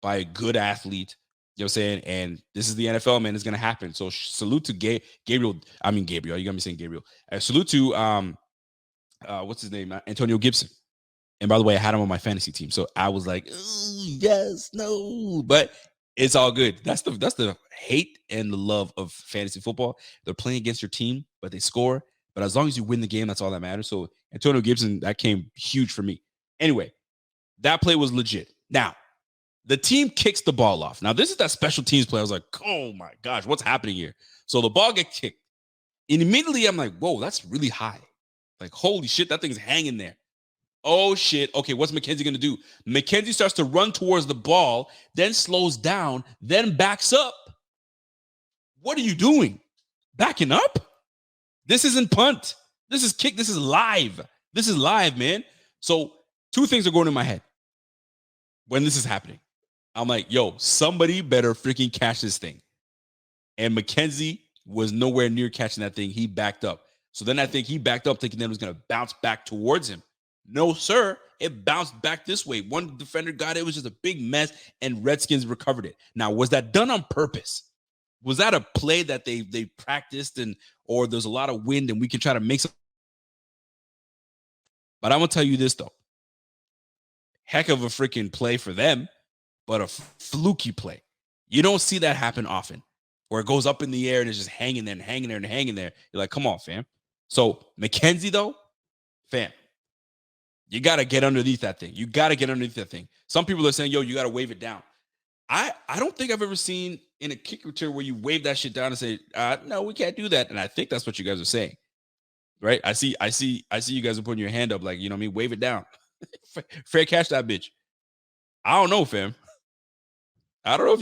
by a good athlete. You know what I'm saying? And this is the NFL, man. It's going to happen. So salute to Gabriel. You got me saying Gabriel. Salute to, what's his name? Antonio Gibson. And by the way, I had him on my fantasy team. So I was like, yes, no. But it's all good. That's the hate and the love of fantasy football. They're playing against your team, but they score. But as long as you win the game, that's all that matters. So Antonio Gibson, that came huge for me. Anyway, that play was legit. Now, the team kicks the ball off. Now, this is that special teams play. I was like, oh my gosh, what's happening here? So the ball gets kicked. And immediately I'm like, whoa, that's really high. Like, holy shit, that thing's hanging there. Oh shit. Okay, what's McKenzie going to do? McKenzie starts to run towards the ball, then slows down, then backs up. What are you doing? Backing up? This isn't punt. This is kick. This is live. This is live, man. So two things are going in my head when this is happening. I'm like, yo, somebody better freaking catch this thing. And McKenzie was nowhere near catching that thing. He backed up. So then I think he backed up thinking that it was going to bounce back towards him. No, sir. It bounced back this way. One defender got it. It was just a big mess, and Redskins recovered it. Now, was that done on purpose? Was that a play that they practiced, or there's a lot of wind and we can try to make some? But I'm going to tell you this, though. Heck of a freaking play for them, but a fluky play. You don't see that happen often, where it goes up in the air and it's just hanging there and hanging there and hanging there. You're like, come on, fam. So McKenzie, though, fam, you got to get underneath that thing. You got to get underneath that thing. Some people are saying, yo, you got to wave it down. I don't think I've ever seen in a kick return where you wave that shit down and say, no, we can't do that. And I think that's what you guys are saying, right? I see you guys are putting your hand up like, you know what I mean? Wave it down. Fair catch that bitch. I don't know, fam. I don't know if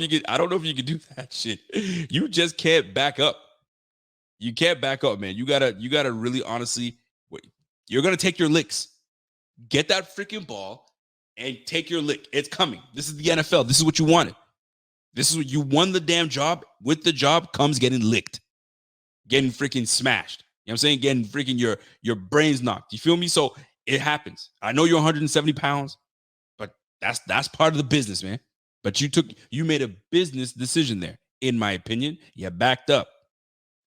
you could do that shit. You just can't back up. You can't back up, man. You gotta really honestly, you're gonna take your licks. Get that freaking ball and take your lick. It's coming. This is the NFL. This is what you wanted. This is what you won the damn job. With the job comes getting licked, getting freaking smashed. You know what I'm saying? Getting freaking your brains knocked. You feel me? So it happens. I know you're 170 pounds, but that's part of the business, man. But you made a business decision there, in my opinion. You backed up,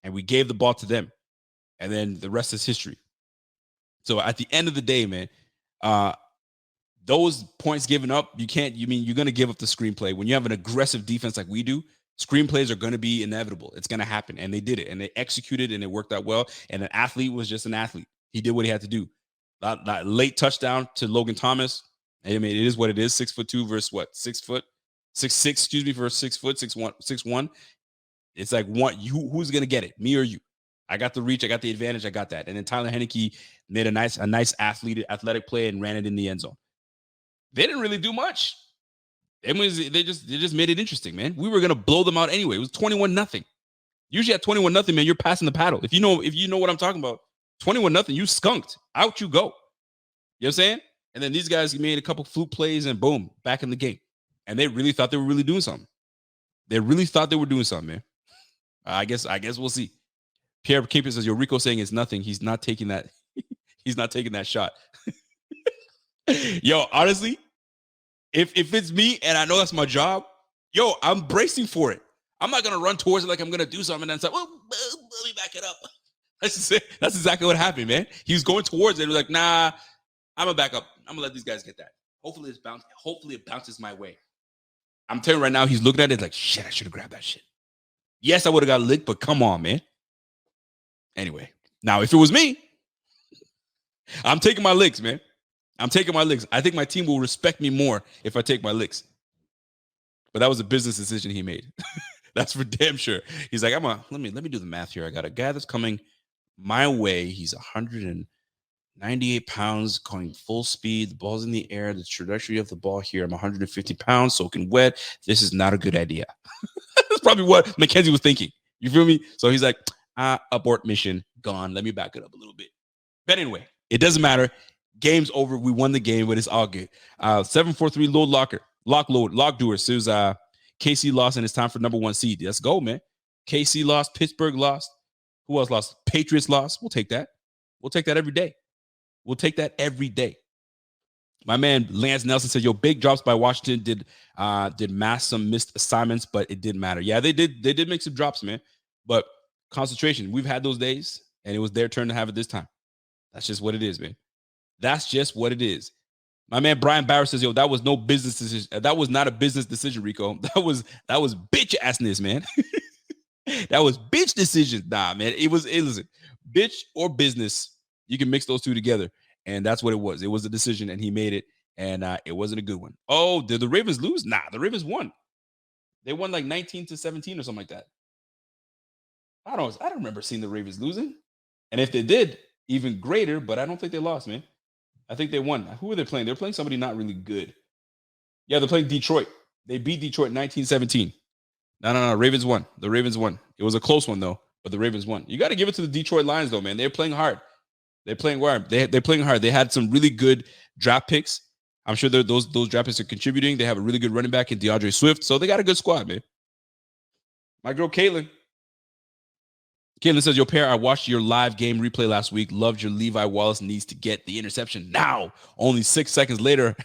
and we gave the ball to them, and then the rest is history. So at the end of the day, man, those points given up, you're going to give up the screenplay. When you have an aggressive defense like we do, screenplays are going to be inevitable. It's going to happen. And they did it, and they executed, and it worked out well. And an athlete was just an athlete. He did what he had to do. That late touchdown to Logan Thomas. I mean, it is what it is. 6'2" versus what? 6'6", excuse me, versus 6 foot, 6'1". It's like who's going to get it? Me or you? I got the reach. I got the advantage. I got that. And then Tyler Heineke made a nice athletic play and ran it in the end zone. They didn't really do much. They just made it interesting, man. We were gonna blow them out anyway. It was 21-0. Usually at 21-0, man, you're passing the paddle. If you know what I'm talking about, 21-0, you skunked. Out you go. You know what I'm saying? And then these guys made a couple fluke plays and boom, back in the game. And they really thought they were really doing something. They really thought they were doing something, man. I guess we'll see. Pierre Kingpin says, yo, Rico saying it's nothing. He's not taking that. He's not taking that shot. Yo, honestly, if it's me and I know that's my job, yo, I'm bracing for it. I'm not gonna run towards it like I'm gonna do something and then it's like, well, let me back it up. That's exactly what happened, man. He was going towards it. He was like, nah, I'm gonna back up. I'm gonna let these guys get that. Hopefully it bounces my way. I'm telling you right now, he's looking at it like, shit, I should have grabbed that shit. Yes, I would have got licked, but come on, man. Anyway, now if it was me, I'm taking my licks, man. I'm taking my licks. I think my team will respect me more if I take my licks. But that was a business decision he made. That's for damn sure. He's like, let me do the math here. I got a guy that's coming my way. He's 198 pounds, going full speed. The ball's in the air. The trajectory of the ball here. I'm 150 pounds, soaking wet. This is not a good idea. That's probably what McKenzie was thinking. You feel me? So he's like, abort mission, gone. Let me back it up a little bit. But anyway, it doesn't matter. Game's over. We won the game, but it's all good. 743 load doer says, KC lost, and it's time for number 1 seed. Let's go, man. KC lost. Pittsburgh lost. Who else lost? Patriots lost. We'll take that. We'll take that every day. We'll take that every day. My man Lance Nelson said, "Yo, big drops by Washington did mask some missed assignments, but it didn't matter." Yeah, they did make some drops, man. But concentration, we've had those days, and it was their turn to have it this time. That's just what it is, man. That's just what it is. My man Brian Barrow says, "Yo, that was no business decision. That was not a business decision, Rico. That was bitch assness, man. That was bitch decision. Nah, man. It was bitch or business. You can mix those two together, and that's what it was. It was a decision, and he made it, and it wasn't a good one. Oh, did the Ravens lose? Nah, the Ravens won. They won like 19-17 or something like that. I don't remember seeing the Ravens losing, and if they did, even greater. But I don't think they lost, man. I think they won. Who were they playing? They're playing somebody not really good. Yeah, they're playing Detroit. They beat Detroit 19-17. No. Ravens won. The Ravens won. It was a close one, though, but the Ravens won. You got to give it to the Detroit Lions, though, man. They're playing hard. They're playing hard. They're playing hard. They had some really good draft picks. I'm sure those draft picks are contributing. They have a really good running back in DeAndre Swift, so they got a good squad, man. My girl, Caitlin. Caitlin says, "Yo, pair, I watched your live game replay last week. Loved your Levi Wallace needs to get the interception now. Only 6 seconds later."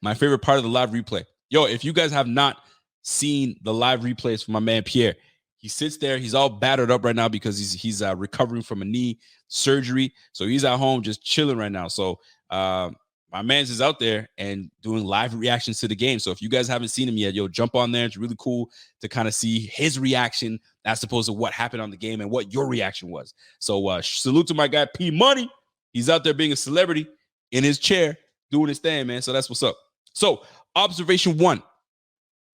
My favorite part of the live replay. Yo, if you guys have not seen the live replays from my man Pierre, he sits there. He's all battered up right now because he's recovering from a knee surgery. So he's at home just chilling right now. So my man's is out there and doing live reactions to the game. So if you guys haven't seen him yet, yo, jump on there. It's really cool to kind of see his reaction as opposed to what happened on the game and what your reaction was. So salute to my guy P Money. He's out there being a celebrity in his chair doing his thing, man. So that's what's up. So observation 1,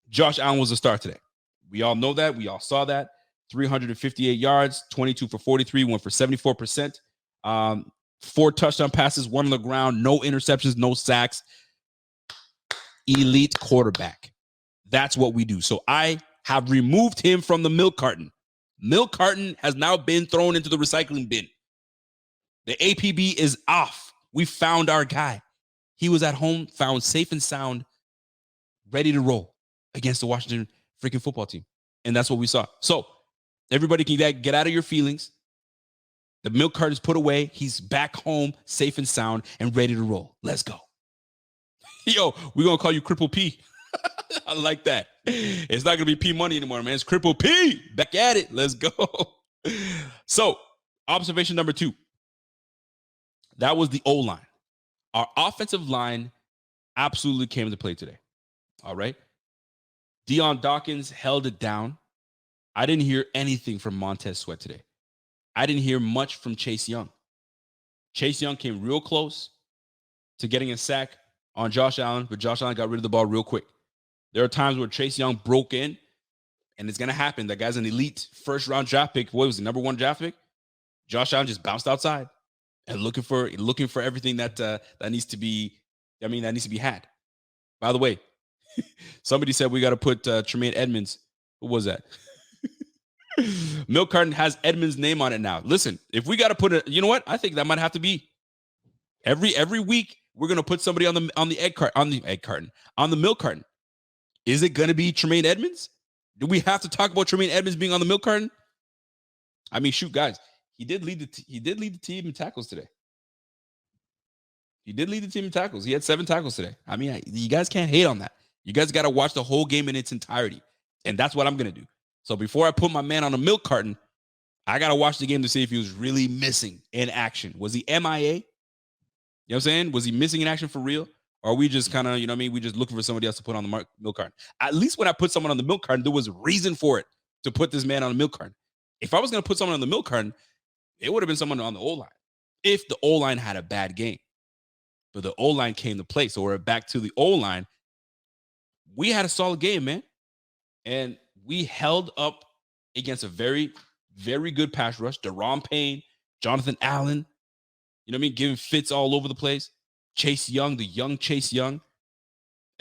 Josh Allen was a star today. We all know that. We all saw that. 358 yards, 22 for 43, went for 74%. 4 touchdown passes, 1 on the ground, no interceptions, no sacks. Elite quarterback. That's what we do. So I have removed him from the milk carton. Milk carton has now been thrown into the recycling bin. The APB is off. We found our guy. He was at home, found safe and sound, ready to roll against the Washington freaking football team. And that's what we saw. So everybody can get out of your feelings. The milk carton is put away. He's back home, safe and sound, and ready to roll. Let's go. Yo, we're going to call you Cripple P. I like that. It's not going to be P Money anymore, man. It's Cripple P. Back at it. Let's go. So, observation number 2. That was the O-line. Our offensive line absolutely came into play today. All right. Deion Dawkins held it down. I didn't hear anything from Montez Sweat today. I didn't hear much from Chase Young. Chase Young came real close to getting a sack on Josh Allen, but Josh Allen got rid of the ball real quick. There are times where Chase Young broke in, and it's going to happen. That guy's an elite first-round draft pick. What was the number 1 draft pick? Josh Allen just bounced outside and looking for everything that needs to be, that needs to be had. By the way, somebody said we got to put Tremaine Edmonds. Who was that? Milk carton has Edmonds' name on it now. Listen, if we got to put it, you know what? I think that might have to be every week. We're gonna put somebody on the milk carton. Is it gonna be Tremaine Edmonds? Do we have to talk about Tremaine Edmonds being on the milk carton? I mean, shoot, guys, he did lead the team in tackles today. He did lead the team in tackles. He had 7 tackles today. I mean, you guys can't hate on that. You guys got to watch the whole game in its entirety, and that's what I'm gonna do. So before I put my man on a milk carton, I got to watch the game to see if he was really missing in action. Was he MIA? You know what I'm saying? Was he missing in action for real? Or are we just kind of, we just looking for somebody else to put on the milk carton? At least when I put someone on the milk carton, there was a reason for it to put this man on the milk carton. If I was going to put someone on the milk carton, it would have been someone on the O-line. If the O-line had a bad game. But the O-line came to play. So we're back to the O-line. We had a solid game, man. And we held up against a very, very good pass rush. Deron Payne, Jonathan Allen, giving fits all over the place. Chase Young, the young Chase Young,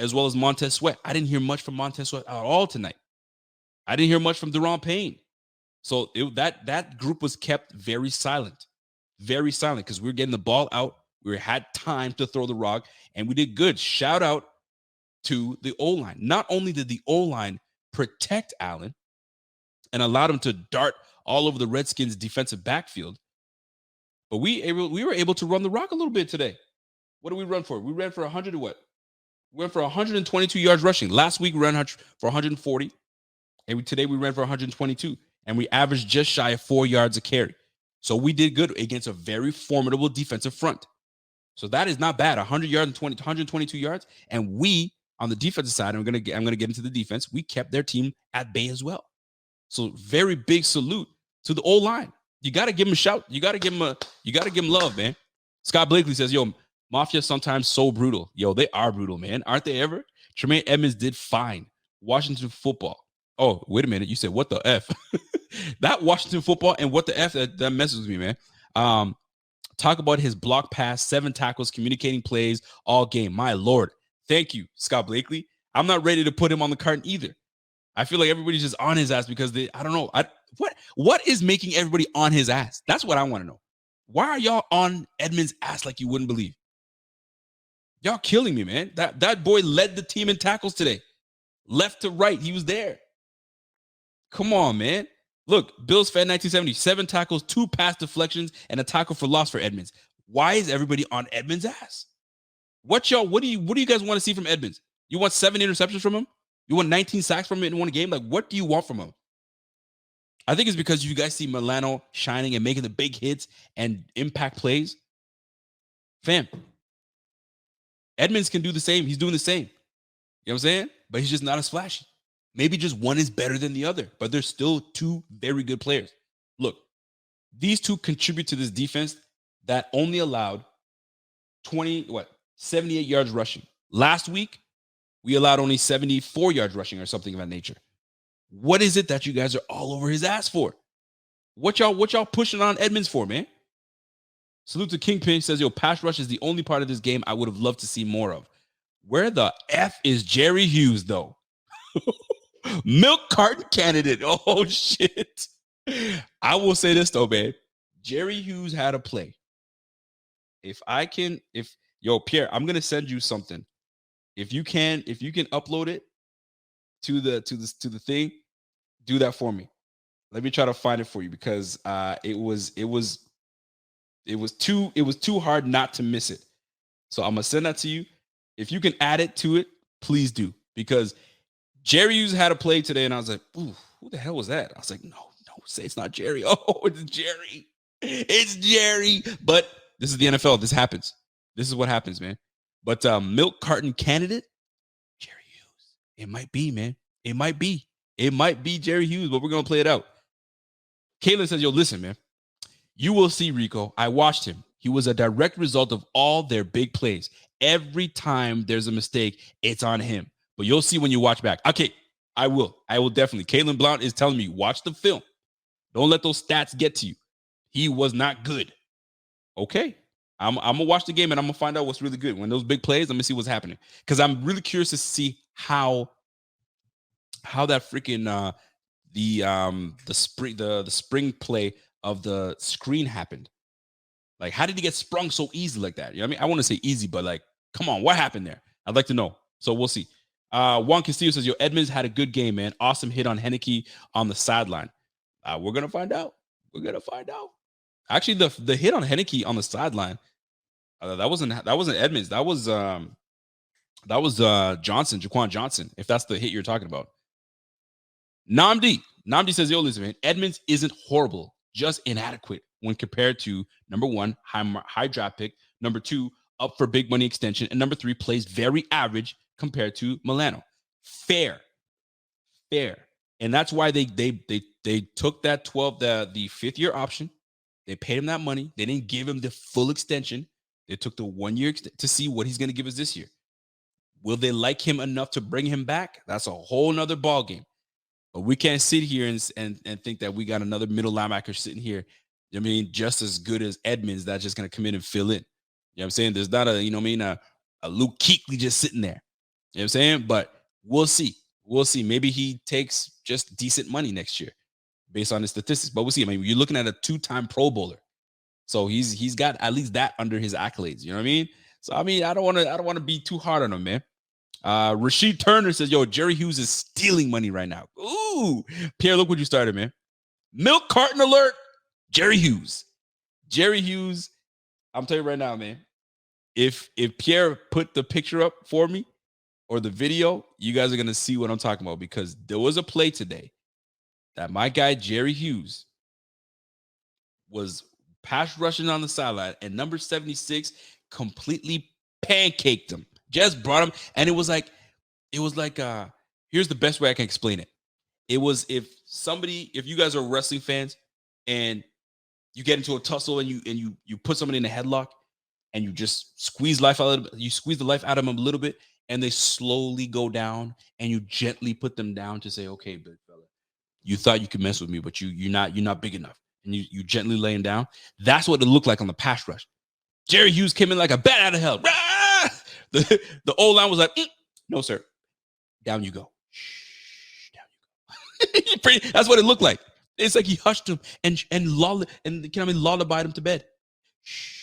as well as Montez Sweat. I didn't hear much from Montez Sweat at all tonight. I didn't hear much from Deron Payne. So that group was kept very silent because we were getting the ball out. We had time to throw the rock, and we did good. Shout out to the O-line. Not only did the O-line protect Allen and allowed him to dart all over the Redskins' defensive backfield. But we were able to run the rock a little bit today. What did we run for? We ran for 100 to what? We went for 122 yards rushing. Last week we ran for 140, and today we ran for 122, and we averaged just shy of 4 yards a carry. So we did good against a very formidable defensive front. So that is not bad. 100 yards and 122 yards, and we on the defensive side, I'm gonna get into the defense. We kept their team at bay as well. So very big salute to the O-line. You got to give him a shout. You got to give him love, man. Scott Blakely says, yo, Mafia sometimes so brutal. Yo, they are brutal, man. Aren't they ever? Tremaine Edmonds did fine. Washington football. Oh, wait a minute. You said, what the F? That Washington football and what the F, that messes with me, man. Talk about his block pass, 7 tackles, communicating plays all game. My Lord. Thank you, Scott Blakely. I'm not ready to put him on the carton either. I feel like everybody's just on his ass because I don't know. What is making everybody on his ass? That's what I want to know. Why are y'all on Edmonds' ass like you wouldn't believe? Y'all killing me, man. That boy led the team in tackles today. Left to right, he was there. Come on, man. Look, Bills fan 1970, 7 tackles, 2 pass deflections, and a tackle for loss for Edmonds. Why is everybody on Edmonds' ass? What do you guys want to see from Edmonds? You want 7 interceptions from him? You want 19 sacks from him in one game? Like, what do you want from him? I think it's because you guys see Milano shining and making the big hits and impact plays. Fam, Edmonds can do the same. He's doing the same. You know what I'm saying? But he's just not as flashy. Maybe just one is better than the other, but they're still 2 very good players. Look, these 2 contribute to this defense that only allowed 78 yards rushing. Last week, we allowed only 74 yards rushing or something of that nature. What is it that you guys are all over his ass for? What y'all pushing on Edmonds for, man? Salute to Kingpin. Says, yo, pass rush is the only part of this game I would have loved to see more of. Where the F is Jerry Hughes, though? Milk carton candidate. Oh, shit. I will say this, though, man. Jerry Hughes had a play. Yo, Pierre, I'm going to send you something. If you can upload it to the thing, do that for me. Let me try to find it for you because it was too hard not to miss it. So I'm gonna send that to you. If you can add it to it, please do, because Jerry Hughes had a play today, and I was like, "Ooh, who the hell was that?" I was like, "No, say it's not Jerry." Oh, it's Jerry. It's Jerry. But this is the NFL. This happens. This is what happens, man. But milk carton candidate, Jerry Hughes. It might be, man. It might be Jerry Hughes, but we're gonna play it out. Caitlin says, yo, listen, man. You will see, Rico. I watched him. He was a direct result of all their big plays. Every time there's a mistake, it's on him. But you'll see when you watch back. Okay, I will definitely. Caitlin Blount is telling me, watch the film. Don't let those stats get to you. He was not good. Okay. I'm going to watch the game and I'm going to find out what's really good. When those big plays, let me see what's happening. Because I'm really curious to see how that freaking the spring play of the screen happened. Like, how did he get sprung so easy like that? You know what I mean? I want to say easy, but like, come on, what happened there? I'd like to know. So we'll see. Juan Castillo says, yo, Edmonds had a good game, man. Awesome hit on Henneke on the sideline. We're going to find out. Actually, the hit on Henneke on the sideline, that wasn't Edmonds. That was Johnson, Jaquan Johnson, if that's the hit you're talking about. Namdi says, yo, listen, man, Edmonds isn't horrible, just inadequate when compared to number 1, high draft pick, number 2, up for big money extension, and number 3, plays very average compared to Milano. Fair. And that's why they took that 12, the 5th year option. They paid him that money. They didn't give him the full extension. They took the 1 year to see what he's going to give us this year. Will they like him enough to bring him back? That's a whole nother ball game. But we can't sit here and think that we got another middle linebacker sitting here. I mean, just as good as Edmonds, that's just going to come in and fill in. You know what I'm saying? There's not a Luke Kuechly just sitting there. You know what I'm saying? But we'll see. Maybe he takes just decent money next year based on his statistics. But we'll see. I mean, you're looking at a 2-time Pro Bowler. So he's got at least that under his accolades. You know what I mean? So I mean, I don't want to be too hard on him, man. Rashid Turner says, yo, Jerry Hughes is stealing money right now. Ooh, Pierre, look what you started, man. Milk carton alert. Jerry Hughes. Jerry Hughes. I'm telling you right now, man. If Pierre put the picture up for me or the video, you guys are going to see what I'm talking about, because there was a play today that my guy Jerry Hughes was pass rushing on the sideline, and number 76 completely pancaked him. Just brought him, and it was like, here's the best way I can explain it. It was if you guys are wrestling fans and you get into a tussle and you put somebody in a headlock and you just squeeze the life out of them a little bit, and they slowly go down, and you gently put them down to say, okay, big fella, you thought you could mess with me, but you're not big enough. And you gently lay him down. That's what it looked like on the pass rush. Jerry Hughes came in like a bat out of hell. Rah! The old line was like, no, sir. Down you go. Shh, down you go. That's what it looked like. It's like he hushed him and lullabied him to bed. Shh.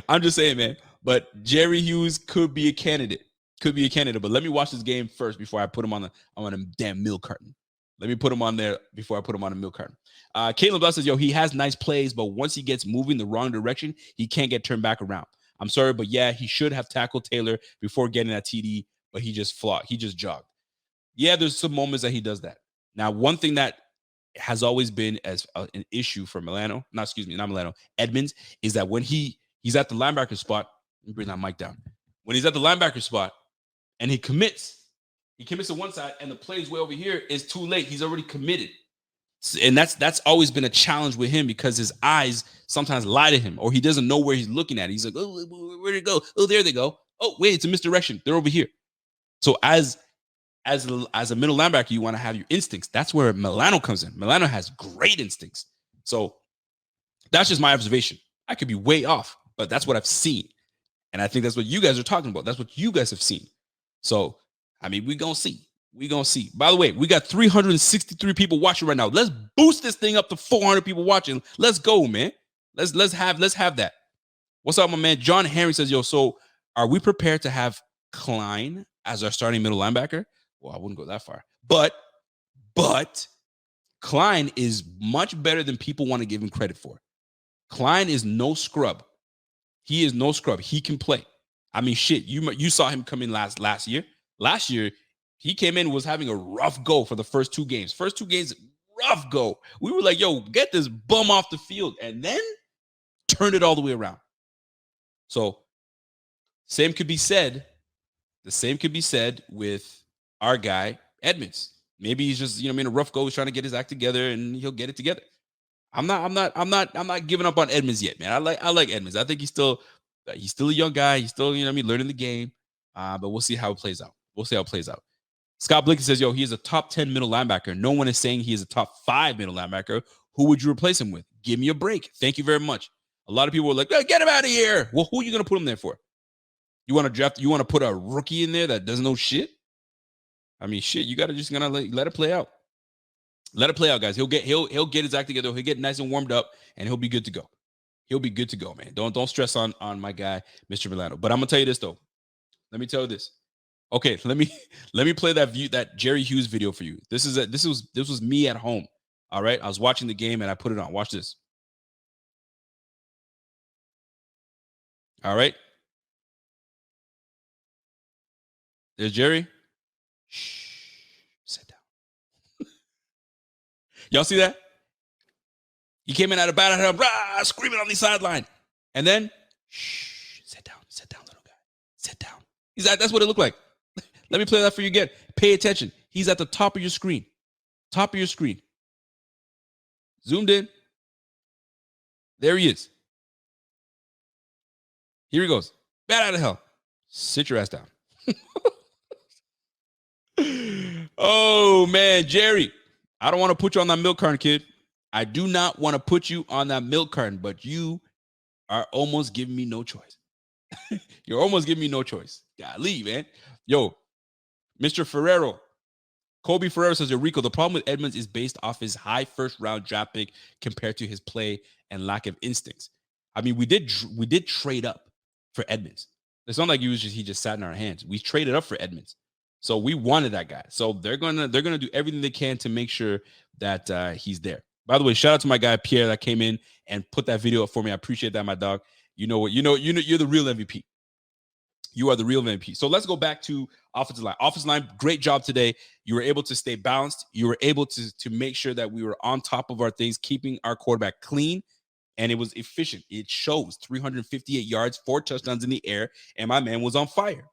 I'm just saying, man. But Jerry Hughes could be a candidate. But let me watch this game first before I put him on a damn milk carton. Let me put him on there before I put him on a milk carton. Caitlin Bell says, yo, he has nice plays, but once he gets moving the wrong direction, he can't get turned back around. I'm sorry, but yeah, he should have tackled Taylor before getting that TD, but he just flopped. He just jogged. Yeah, there's some moments that he does that. Now, one thing that has always been as an issue for Edmonds, is that when he's at the linebacker spot, let me bring that mic down. When he's at the linebacker spot and he commits to one side and the play is way over here, it's too late. He's already committed. And that's always been a challenge with him, because his eyes sometimes lie to him, or he doesn't know where he's looking at. He's like, oh, where'd it go? Oh, there they go. Oh, wait, it's a misdirection. They're over here. So as a middle linebacker, you want to have your instincts. That's where Milano comes in. Milano has great instincts. So that's just my observation. I could be way off, but that's what I've seen. And I think that's what you guys are talking about. That's what you guys have seen. So, I mean, we're going to see. By the way, we got 363 people watching right now. Let's boost this thing up to 400 people watching. Let's go, man. Let's have that. What's up, my man? John Henry says, yo, so are we prepared to have Klein as our starting middle linebacker? Well, I wouldn't go that far. But Klein is much better than people want to give him credit for. Klein is no scrub. He is no scrub. He can play. I mean, shit, you saw him come in last year. Last year, he came in and was having a rough go for the first two games. Rough go. We were like, yo, get this bum off the field, and then turn it all the way around. So, the same could be said with our guy, Edmonds. Maybe he's just, a rough go. He's trying to get his act together, and he'll get it together. I'm not giving up on Edmonds yet, man. I like Edmonds. I think he's still a young guy. He's still, learning the game. But we'll see how it plays out. Scott Blicky says, yo, he is a top 10 middle linebacker. No one is saying he is a top 5 middle linebacker. Who would you replace him with? Give me a break. Thank you very much. A lot of people were like, hey, get him out of here. Well, who are you going to put him there for? You want to put a rookie in there that doesn't know shit? I mean, shit, you got to just let it play out. Let it play out, guys. He'll get his act together. He'll get nice and warmed up, and he'll be good to go. Man. Don't stress on my guy, Mr. Milano. But I'm gonna tell you this though. Let me tell you this. Okay, let me play that Jerry Hughes video for you. This was me at home. All right, I was watching the game and I put it on. Watch this. All right, there's Jerry. Shh, sit down. Y'all see that? He came in at a bat at him, rah, screaming on the sideline, and then shh, sit down, little guy, sit down. That's what it looked like. Let me play that for you again. Pay attention. He's at the top of your screen. Zoomed in. There he is. Here he goes. Bat out of hell. Sit your ass down. Oh, man, Jerry. I don't want to put you on that milk carton, kid. I do not want to put you on that milk carton, but you are almost giving me no choice. You're almost giving me no choice. Golly, man. Yo, Mr. Ferrero. Kobe Ferrero says, Rico, the problem with Edmonds is based off his high first-round draft pick compared to his play and lack of instincts. I mean, we did trade up for Edmonds. It's not like he just sat in our hands. We traded up for Edmonds. So we wanted that guy. So they're gonna do everything they can to make sure that he's there. By the way, shout out to my guy Pierre that came in and put that video up for me. I appreciate that, my dog. You know what? You're the real MVP. You are the real MVP. So let's go back to offensive line. Offensive line, great job today. You were able to stay balanced. You were able to make sure that we were on top of our things, keeping our quarterback clean, and it was efficient. It shows 358 yards, 4 touchdowns in the air, and my man was on fire.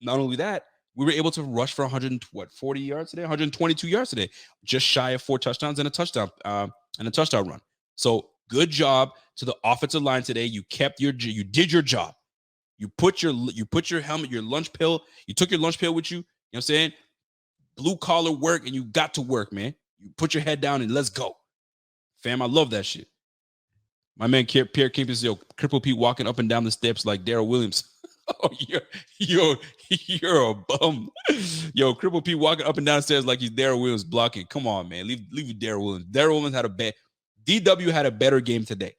Not only that, we were able to rush for 140 yards today, 122 yards today, just shy of 4 touchdowns and a touchdown run. So good job to the offensive line today. You did your job. You put your helmet, your lunch pill. You took your lunch pill with you. You know what I'm saying? Blue collar work, and you got to work, man. You put your head down and let's go, fam. I love that shit. My man Pierre Kempis, Cripple Pete walking up and down the steps like Darrell Williams. Oh, you're a bum. Yo, Cripple Pete walking up and down the stairs like he's Darrell Williams blocking. Come on, man. Leave Darrell Williams. Darrell Williams had DW had a better game today.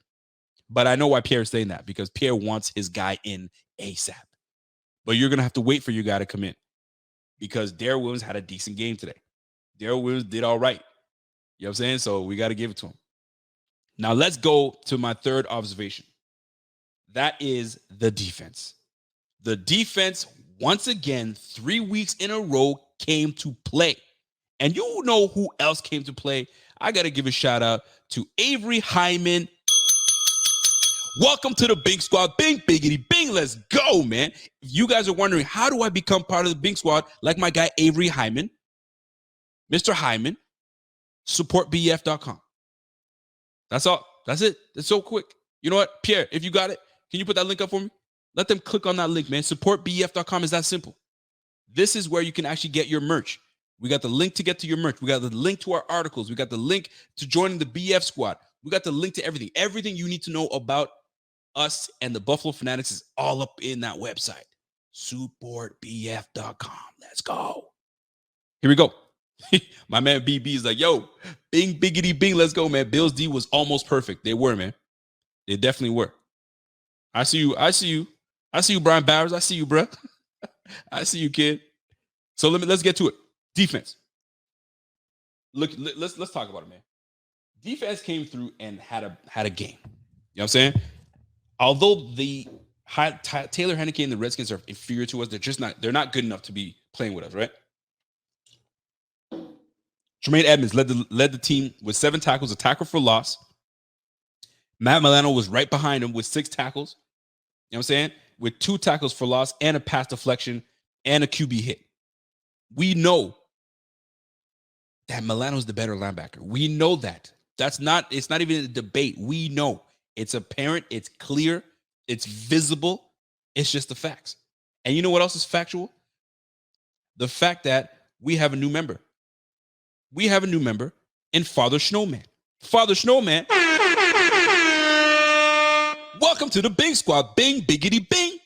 But I know why Pierre's saying that, because Pierre wants his guy in ASAP. But you're going to have to wait for your guy to come in, because Darrell Williams had a decent game today. Darrell Williams did all right. You know what I'm saying? So we got to give it to him. Now let's go to my third observation. That is the defense. The defense, once again, 3 weeks in a row, came to play. And you know who else came to play? I got to give a shout out to Avery Hyman. Welcome to the Bing Squad. Bing, biggity, bing. Let's go, man. If you guys are wondering, how do I become part of the Bing Squad like my guy Avery Hyman? Mr. Hyman, supportbf.com. That's all. That's it. It's so quick. You know what? Pierre, if you got it, can you put that link up for me? Let them click on that link, man. Supportbf.com is that simple. This is where you can actually get your merch. We got the link to get to your merch. We got the link to our articles. We got the link to joining the BF Squad. We got the link to everything. Everything you need to know about us and the Buffalo Fanatics is all up in that website. Supportbf.com. Let's go. Here we go. My man BB is like, yo, bing, biggity, bing. Let's go, man. Bills D was almost perfect. They were, man. They definitely were. I see you. I see you. I see you, Brian Bowers. I see you, bro. I see you, kid. So let's get to it. Defense. Look, let's talk about it, man. Defense came through and had a game. You know what I'm saying? Although the Taylor Henneke and the Redskins are inferior to us, they're not good enough to be playing with us, right? Tremaine Edmonds led the team with 7 tackles, a tackle for loss. Matt Milano was right behind him with 6 tackles. You know what I'm saying? With 2 tackles for loss and a pass deflection and a QB hit. We know that Milano's the better linebacker. We know that. It's not even a debate. We know. It's apparent. It's clear. It's visible. It's just the facts. And you know what else is factual? The fact that we have a new member. We have a new member in Father Snowman. Father Snowman. Welcome to the Bing Squad. Bing, biggity, bing.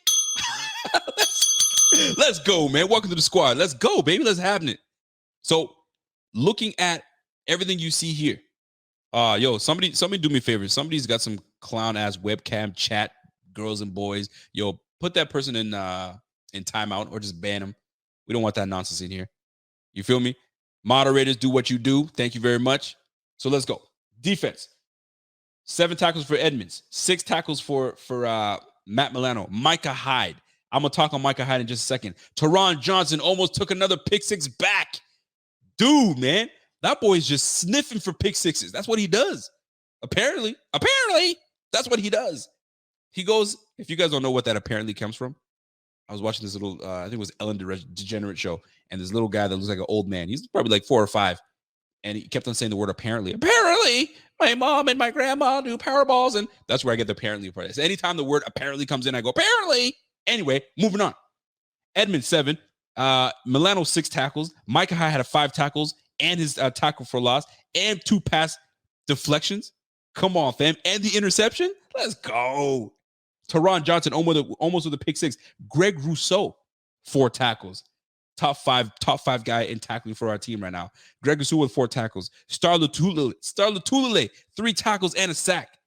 Let's go, man. Welcome to the squad. Let's go, baby. Let's have it. So, looking at everything you see here, yo, somebody do me a favor. Somebody's got some clown ass webcam chat, girls and boys. Yo, put that person in timeout or just ban them. We don't want that nonsense in here. You feel me? Moderators, do what you do. Thank you very much. So let's go. Defense. 7 tackles for Edmonds. 6 tackles for Matt Milano. Micah Hyde. I'm going to talk on Micah Hyde in just a second. Teron Johnson almost took another pick 6 back. Dude, man. That boy's just sniffing for pick 6s. That's what he does. Apparently, that's what he does. He goes, if you guys don't know what that apparently comes from, I was watching this little, I think it was Ellen DeGenerate show, and this little guy that looks like an old man. He's probably like 4 or 5, and he kept on saying the word apparently. Apparently, my mom and my grandma do Powerballs, and that's where I get the apparently part. So anytime the word apparently comes in, I go, apparently. Anyway, moving on. Edmund 7, Milano 6 tackles. Micah Hyde had 5 tackles and his tackle for loss and 2 pass deflections. Come on, fam. And the interception. Let's go. Teron Johnson almost with a pick 6. Greg Rousseau, 4 tackles. Top five guy in tackling for our team right now. Greg Rousseau with 4 tackles. Star Lotulelei, 3 tackles and a sack.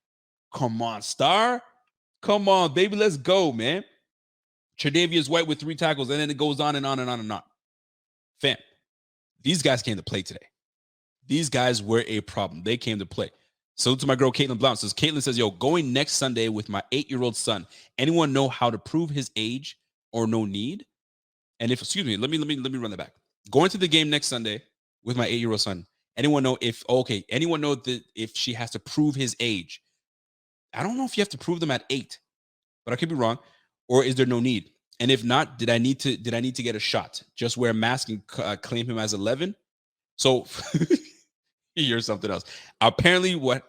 Come on, Star. Come on, baby. Let's go, man. Tre'Davious White with 3 tackles, and then it goes on and on and on and on. Fam, these guys came to play today. These guys were a problem. They came to play. So to my girl, Caitlin Blount says, Caitlin says, yo, going next Sunday with my 8-year-old son. Anyone know how to prove his age or no need? And if, excuse me, let me run that back. Going to the game next Sunday with my 8-year-old son. Anyone know if she has to prove his age? I don't know if you have to prove them at 8, but I could be wrong. Or is there no need? And if not, did I need to get a shot? Just wear a mask and claim him as 11? So here's something else. Apparently what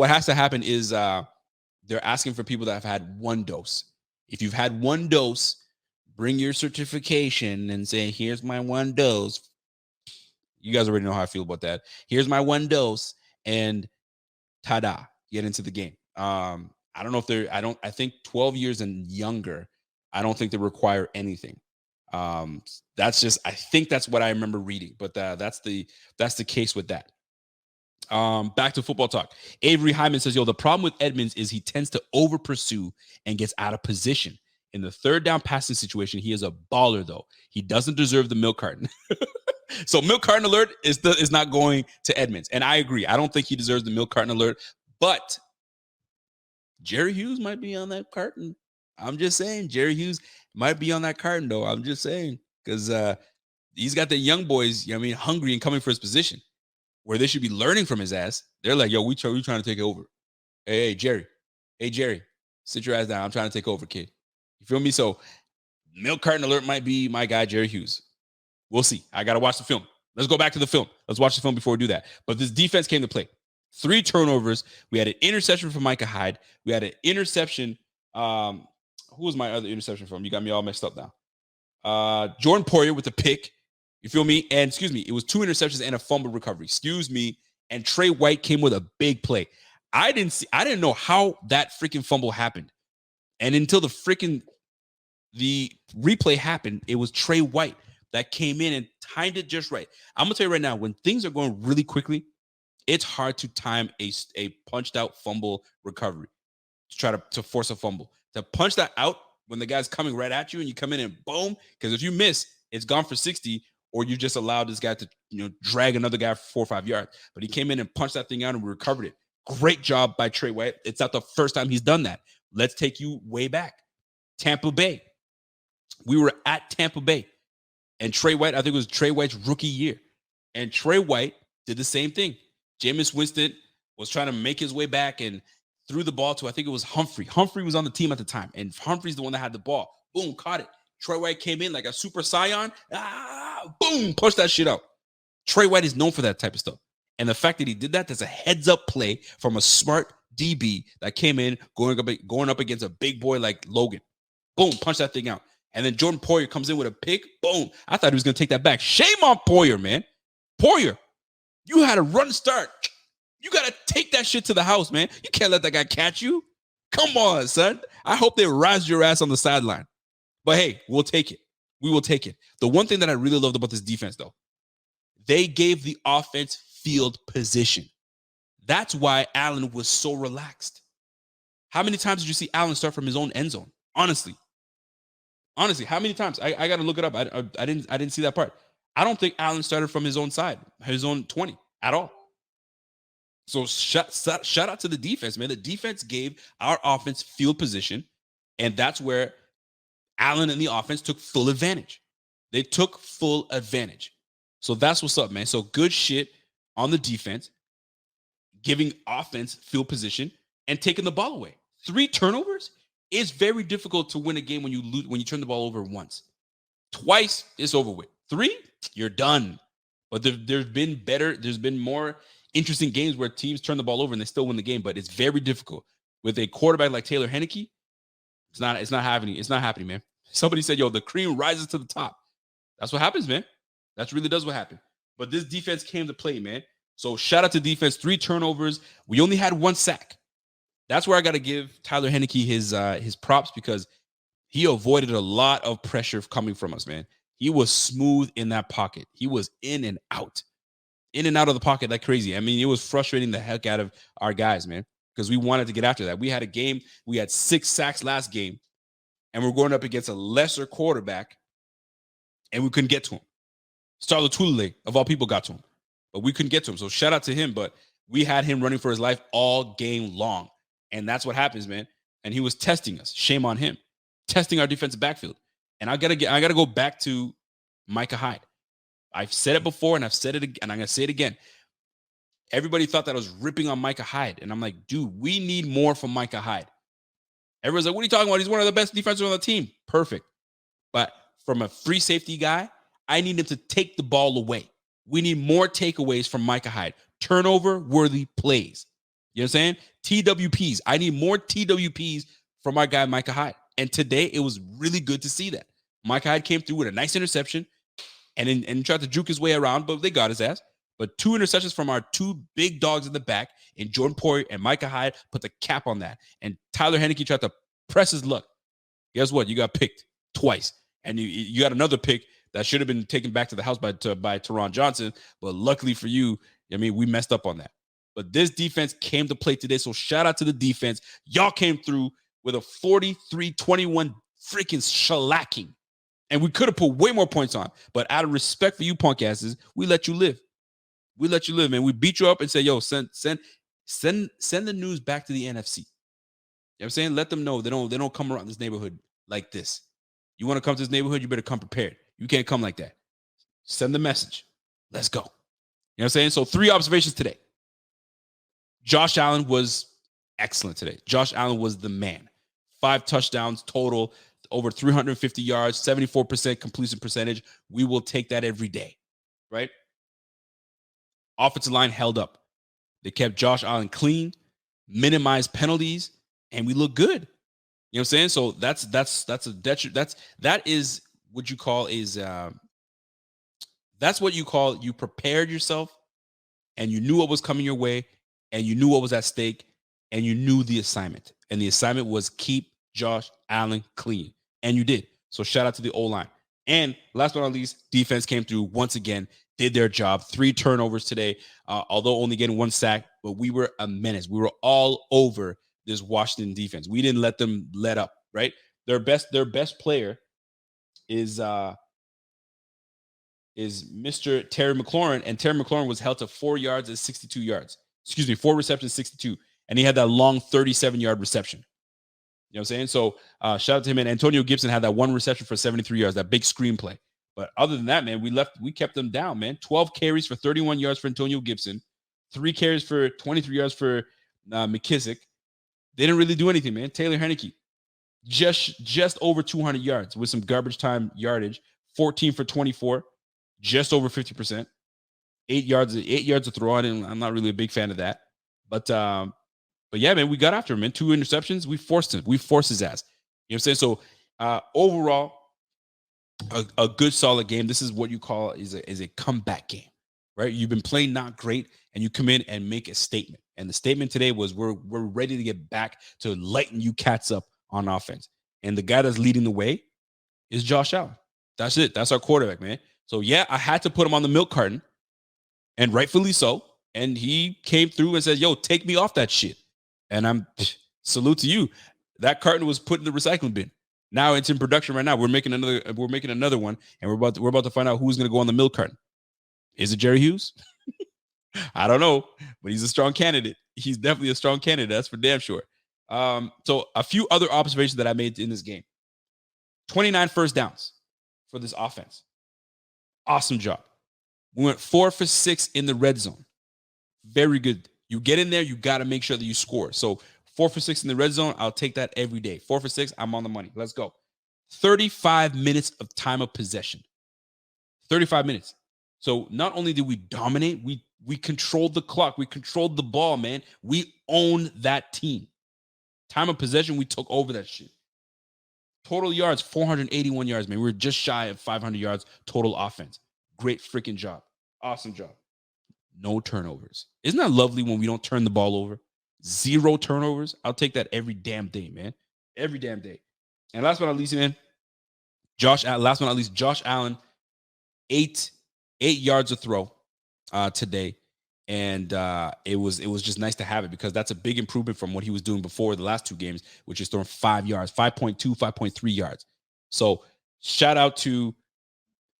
has to happen is they're asking for people that have had 1 dose. If you've had 1 dose, bring your certification and say, here's my 1 dose. You guys already know how I feel about that. Here's my 1 dose, and ta-da, get into the game. I don't know if I think 12 years and younger, I don't think they require anything. I think that's what I remember reading, but that's the case with that. Back to football talk. Avery Hyman says, yo, the problem with Edmonds is he tends to over pursue and gets out of position. In the 3rd down passing situation, he is a baller, though. He doesn't deserve the milk carton. So milk carton alert is not going to Edmonds. And I agree. I don't think he deserves the milk carton alert, but Jerry Hughes might be on that carton. I'm just saying, Jerry Hughes might be on that carton, though. I'm just saying, because he's got the young boys, hungry and coming for his position, where they should be learning from his ass. They're like, yo, we trying to take it over. Hey, Jerry. Hey, Jerry, sit your ass down. I'm trying to take over, kid. You feel me? So milk carton alert might be my guy, Jerry Hughes. We'll see. I got to watch the film. Let's go back to the film. Let's watch the film before we do that. But this defense came to play. 3 turnovers. We had an interception from Micah Hyde. We had an interception. Who was my other interception from? You got me all messed up now. Jordan Poyer with a pick. You feel me? And excuse me, it was 2 interceptions and a fumble recovery. Excuse me. And Trey White came with a big play. I didn't know how that freaking fumble happened. And until the replay happened, it was Trey White that came in and timed it just right. I'm gonna tell you right now, when things are going really quickly, it's hard to time a punched out fumble recovery to try to force a fumble. To punch that out when the guy's coming right at you and you come in and boom, because if you miss, it's gone for 60, or you just allowed this guy to drag another guy for 4 or 5 yards. But he came in and punched that thing out and we recovered it. Great job by Trey White. It's not the first time he's done that. Let's take you way back. Tampa Bay. We were at Tampa Bay. And Trey White, I think it was Trey White's rookie year. And Trey White did the same thing. Jameis Winston was trying to make his way back and threw the ball to, I think it was Humphrey. Humphrey was on the team at the time. And Humphrey's the one that had the ball. Boom, caught it. Trey White came in like a super scion. Boom, pushed that shit out. Trey White is known for that type of stuff. And the fact that he did that, that's a heads-up play from a smart DB that came in going up against a big boy like Logan. Boom, punch that thing out. And then Jordan Poyer comes in with a pick. Boom. I thought he was going to take that back. Shame on Poyer, man. Poyer, you had a run start. You got to take that shit to the house, man. You can't let that guy catch you. Come on, son. I hope they rise your ass on the sideline. But hey, we'll take it. We will take it. The one thing that I really loved about this defense, though, they gave the offense field position. That's why Allen was so relaxed. How many times did you see Allen start from his own end zone? Honestly, how many times? I got to look it up. I didn't see that part. I don't think Allen started from his own side, his own 20 at all. So shout out to the defense, man. The defense gave our offense field position, and that's where Allen and the offense took full advantage. They took full advantage. So that's what's up, man. So good shit on the defense, giving offense field position and taking the ball away. 3 turnovers. It's very difficult to win a game when you turn the ball over once. Twice, it's over with. 3, you're done. But there's been more interesting games where teams turn the ball over and they still win the game, but it's very difficult. With a quarterback like Taylor Heineke, it's not happening. It's not happening, man. Somebody said, yo, the cream rises to the top. That's what happens, man. That really does what happened. But this defense came to play, man. So shout out to defense. 3 turnovers. We only had 1 sack. That's where I got to give Tyler Heineke his props, because he avoided a lot of pressure coming from us, man. He was smooth in that pocket. He was in and out of the pocket like crazy. I mean, it was frustrating the heck out of our guys, man, because we wanted to get after that. We had a game. We had 6 sacks last game, and we're going up against a lesser quarterback, and we couldn't get to him. Starla Tulele, of all people, got to him, but we couldn't get to him. So shout out to him, but we had him running for his life all game long, and that's what happens, man. And he was testing us. Shame on him. Testing our defensive backfield. And I gotta go back to Micah Hyde. I've said it before, and I've said it again, and I'm gonna say it again. Everybody thought that I was ripping on Micah Hyde, and I'm like, dude, we need more from Micah Hyde. Everyone's like, what are you talking about? He's one of the best defenders on the team. Perfect. But from a free safety guy, I need him to take the ball away. We need more takeaways from Micah Hyde. Turnover-worthy plays. You know what I'm saying? TWPs. I need more TWPs from our guy, Micah Hyde. And today, it was really good to see that. Micah Hyde came through with a nice interception and tried to juke his way around, but they got his ass. But 2 interceptions from our 2 big dogs in the back, and Jordan Poyer and Micah Hyde put the cap on that. And Tyler Heineke tried to press his luck. Guess what? You got picked twice. And you got another pick that should have been taken back to the house by Teron Johnson. But luckily for you, I mean, we messed up on that. But this defense came to play today. So shout out to the defense. Y'all came through with a 43-21 freaking shellacking. And we could have put way more points on. But out of respect for you punk asses, we let you live. We let you live, man. We beat you up and say, yo, send the news back to the NFC. You know what I'm saying? Let them know they don't come around this neighborhood like this. You want to come to this neighborhood, you better come prepared. You can't come like that. Send the message. Let's go. You know what I'm saying? So 3 observations today. Josh Allen was excellent today. Josh Allen was the man. 5 touchdowns total, over 350 yards, 74% completion percentage. We will take that every day, right? Offensive line held up. They kept Josh Allen clean, minimized penalties, and we look good. You know what I'm saying? So that is what you call that's what you call you prepared yourself, and you knew what was coming your way, and you knew what was at stake, and you knew the assignment. And the assignment was keep Josh Allen clean. And you did. So shout out to the O-line. And last but not least, defense came through once again, did their job. 3 turnovers today, although only getting 1 sack, but we were a menace. We were all over this Washington defense. We didn't let them let up, right? Their best player is Mr. Terry McLaurin, and Terry McLaurin was held to 4 yards and 62 yards. 4 receptions, 62. And he had that long 37-yard reception. You know what I'm saying? So shout out to him. And Antonio Gibson had that 1 reception for 73 yards, that big screenplay. But other than that, man, we kept them down, man. 12 carries for 31 yards for Antonio Gibson, 3 carries for 23 yards for McKissick. They didn't really do anything, man. Taylor Heineke, just over 200 yards with some garbage time yardage, 14 for 24, just over 50%. 8 yards to throw on, and I'm not really a big fan of that. But yeah, man, we got after him, man. 2 interceptions. We forced him. We forced his ass. You know what I'm saying? So overall, a good solid game. This is what you call is a comeback game, right? You've been playing not great, and you come in and make a statement. And the statement today was we're ready to get back to lighten you cats up on offense. And the guy that's leading the way is Josh Allen. That's it. That's our quarterback, man. So yeah, I had to put him on the milk carton, and rightfully so. And he came through and said, yo, take me off that shit. And I'm salute to you. That carton was put in the recycling bin. Now it's in production right now. We're making another one, and we're about to find out who's going to go on the milk carton. Is it Jerry Hughes? I don't know, but he's a strong candidate. He's definitely a strong candidate. That's for damn sure. So a few other observations that I made in this game. 29 first downs for this offense. Awesome job. We went 4 for 6 in the red zone. Very good. You get in there, you got to make sure that you score. So 4 for 6 in the red zone, I'll take that every day. 4 for 6, I'm on the money. Let's go. 35 minutes of time of possession. 35 minutes. So not only did we dominate, we controlled the clock. We controlled the ball, man. We owned that team. Time of possession, we took over that shit. Total yards, 481 yards, man. We were just shy of 500 yards total offense. Great freaking job. Awesome job. No turnovers. Isn't that lovely when we don't turn the ball over? 0 turnovers. I'll take that every damn day, man. Every damn day. And last but not least, man, Josh Allen, 8 yards a throw today. And it was just nice to have it, because that's a big improvement from what he was doing before the last 2 games, which is throwing 5 yards, 5.2, 5.3 yards. So shout out to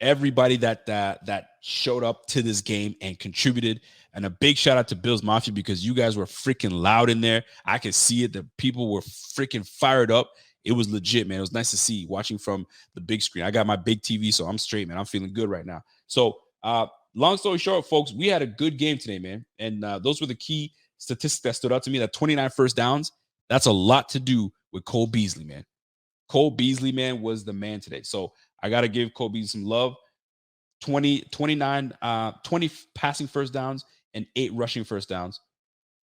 everybody that showed up to this game and contributed. And a big shout out to Bills Mafia, because you guys were freaking loud in there. I could see it. The people were freaking fired up. It was legit, man. It was nice to see, watching from the big screen. I got my big TV, so I'm straight, man. I'm feeling good right now. So long story short, folks, we had a good game today, man. And those were the key statistics that stood out to me. That 29 first downs, that's a lot to do with Cole Beasley, man. Cole Beasley, man, was the man today. So I got to give Cole Beasley some love. 20 passing first downs and 8 rushing first downs.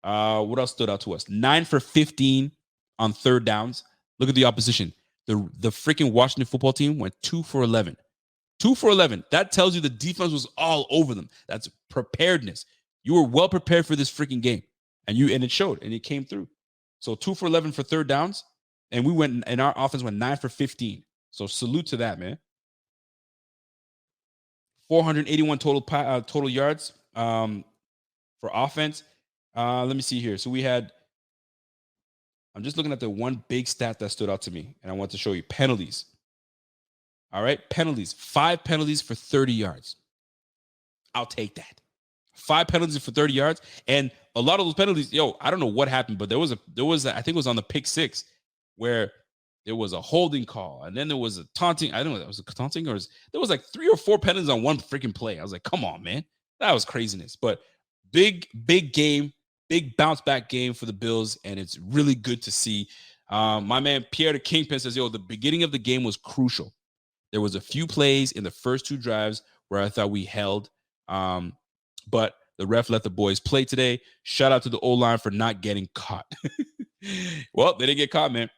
What else stood out to us? 9 for 15 on third downs. Look at the opposition. The freaking Washington football team went 2 for 11. 2 for 11. That tells you the defense was all over them. That's preparedness. You were well prepared for this freaking game, and it showed, and it came through. So 2 for 11 for third downs, and our offense went 9 for 15. So salute to that, man. 481 total yards for offense. Let me see here. So I'm just looking at the one big stat that stood out to me, and I want to show you penalties. All right, penalties. 5 penalties for 30 yards. I'll take that. 5 penalties for 30 yards, and a lot of those penalties. I don't know what happened, but there was I think it was on the pick 6 where there was a holding call, and then there was a taunting. I don't know if that was a taunting, or there was like 3 or 4 penalties on one freaking play. I was like, come on, man, that was craziness. But big game, big bounce back game for the Bills, and it's really good to see. My man Pierre the Kingpin says, the beginning of the game was crucial. There was a few plays in the first 2 drives where I thought we held, but the ref let the boys play today. Shout out to the O-line for not getting caught. Well, they didn't get caught, man.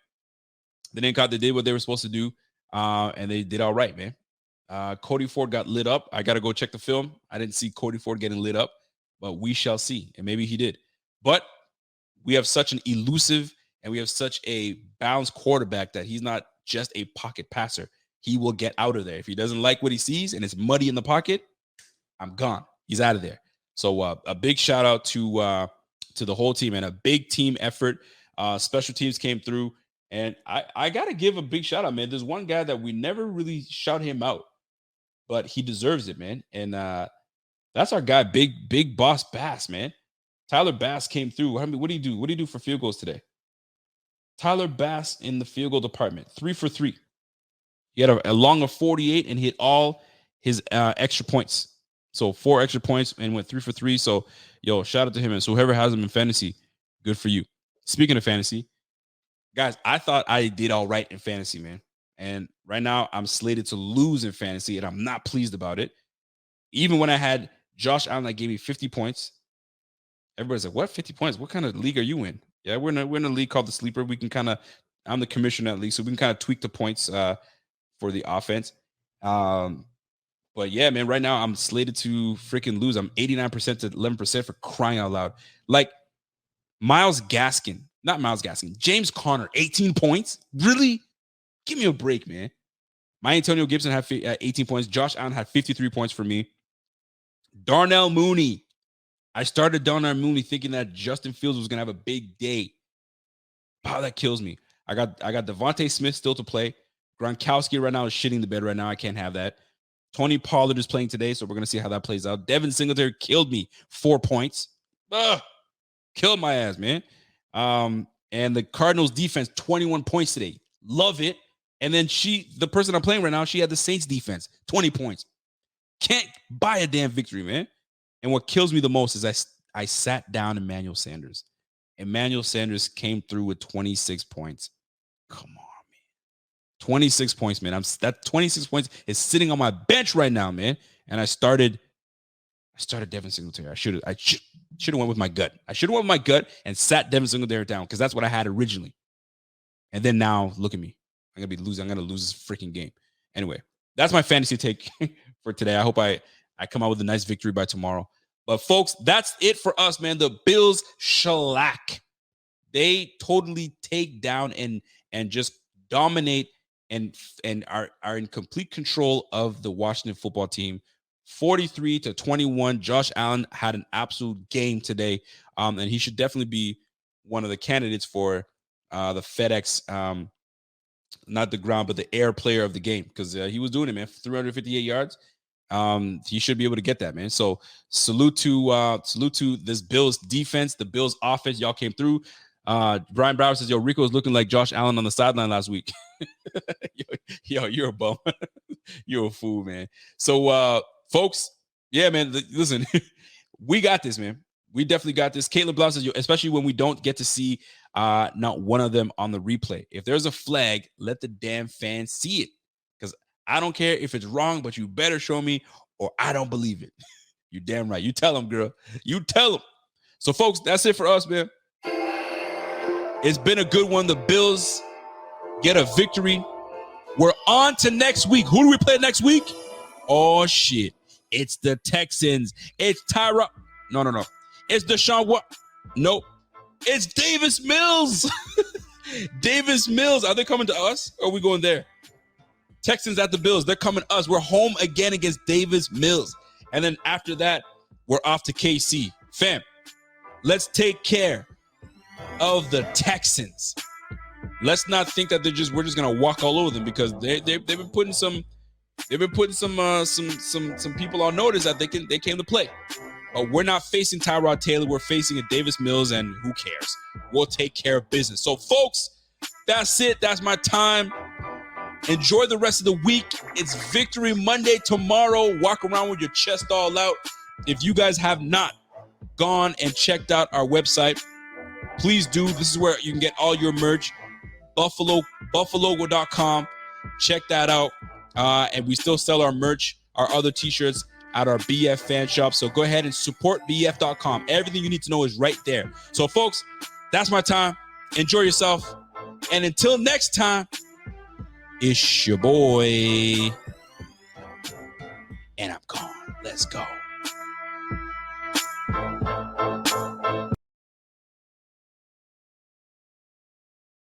They didn't caught. They did what they were supposed to do, and they did all right, man. Cody Ford got lit up. I got to go check the film. I didn't see Cody Ford getting lit up, but we shall see, and maybe he did. But we have such an elusive and we have such a balanced quarterback that he's not just a pocket passer. He will get out of there. If he doesn't like what he sees and it's muddy in the pocket, I'm gone. He's out of there. So a big shout out to the whole team, and a big team effort. Special teams came through, and I got to give a big shout out, man. There's one guy that we never really shout him out, but he deserves it, man. And that's our guy, Big Boss Bass, man. Tyler Bass came through. I mean, what do you do? What do you do for field goals today? Tyler Bass in the field goal department, 3 for 3. He had a long of 48 and hit all his extra points. So 4 extra points and went 3 for 3. So, shout out to him. And so whoever has him in fantasy, good for you. Speaking of fantasy, guys, I thought I did all right in fantasy, man. And right now I'm slated to lose in fantasy, and I'm not pleased about it. Even when I had Josh Allen that gave me 50 points, everybody's like, what, 50 points? What kind of league are you in? Yeah, we're in a league called the Sleeper. We can I'm the commissioner of that league, so we can kind of tweak the points for the offense. But yeah, man, right now I'm slated to freaking lose. I'm 89% to 11% for crying out loud. Like James Conner, 18 points? Really? Give me a break, man. My Antonio Gibson had 18 points. Josh Allen had 53 points for me. Darnell Mooney. I started Darnell Mooney thinking that Justin Fields was going to have a big day. Wow, that kills me. I got Devontae Smith still to play. Gronkowski right now is shitting the bed right now. I can't have that. Tony Pollard is playing today, so we're going to see how that plays out. Devin Singletary killed me. 4 points. Killed my ass, man. And the Cardinals defense, 21 points today. Love it. And then the person I'm playing right now, she had the Saints defense, 20 points. Can't buy a damn victory, man. And what kills me the most is I sat down Emmanuel Sanders. Emmanuel Sanders came through with 26 points. Come on, man. 26 points, man. That 26 points is sitting on my bench right now, man. And I started Devin Singletary. I should have went with my gut. I should have went with my gut and sat Devin Singletary down, because that's what I had originally. And then now, look at me. I'm going to be losing. I'm going to lose this freaking game. Anyway, that's my fantasy take for today. I hope I come out with a nice victory by tomorrow. But folks, that's it for us, man. The Bills shellac. They totally take down and just dominate and are in complete control of the Washington football team 43-21. Josh Allen had an absolute game today, and he should definitely be one of the candidates for the FedEx, not the ground, but the air player of the game, because he was doing it, man. 358 yards. He should be able to get that, man. So salute to this Bills defense, the Bills offense. Y'all came through. Brian Brower says, yo, Rico was looking like Josh Allen on the sideline last week. yo, you're a bum. You're a fool, man. So, folks, yeah, man, listen, we got this, man. We definitely got this. Caitlin Blount says, especially when we don't get to see not one of them on the replay. If there's a flag, let the damn fans see it. Because I don't care if it's wrong, but you better show me or I don't believe it. You're damn right. You tell them, girl. You tell them. So, folks, that's it for us, man. It's been a good one. The Bills get a victory. We're on to next week. Who do we play next week? Oh, shit. It's the Texans. It's Tyra. No. It's Deshaun What? Nope. It's Davis Mills. Davis Mills. Are they coming to us or are we going there? Texans at the Bills. They're coming to us. We're home again against Davis Mills. And then after that, we're off to KC. Fam, let's take care of the Texans. Let's not think that we're just gonna walk all over them, because they've been putting some people on notice that they came to play. But we're not facing Tyrod Taylor. We're facing a Davis Mills, and who cares? We'll take care of business. So, folks, that's it. That's my time. Enjoy the rest of the week. It's Victory Monday tomorrow. Walk around with your chest all out. If you guys have not gone and checked out our website, please do. This is where you can get all your merch. Buffalogo.com. Check that out. And we still sell our merch, our other t-shirts at our BF fan shop. So go ahead and support BF.com. Everything you need to know is right there. So, folks, that's my time. Enjoy yourself. And until next time, it's your boy. And I'm gone. Let's go.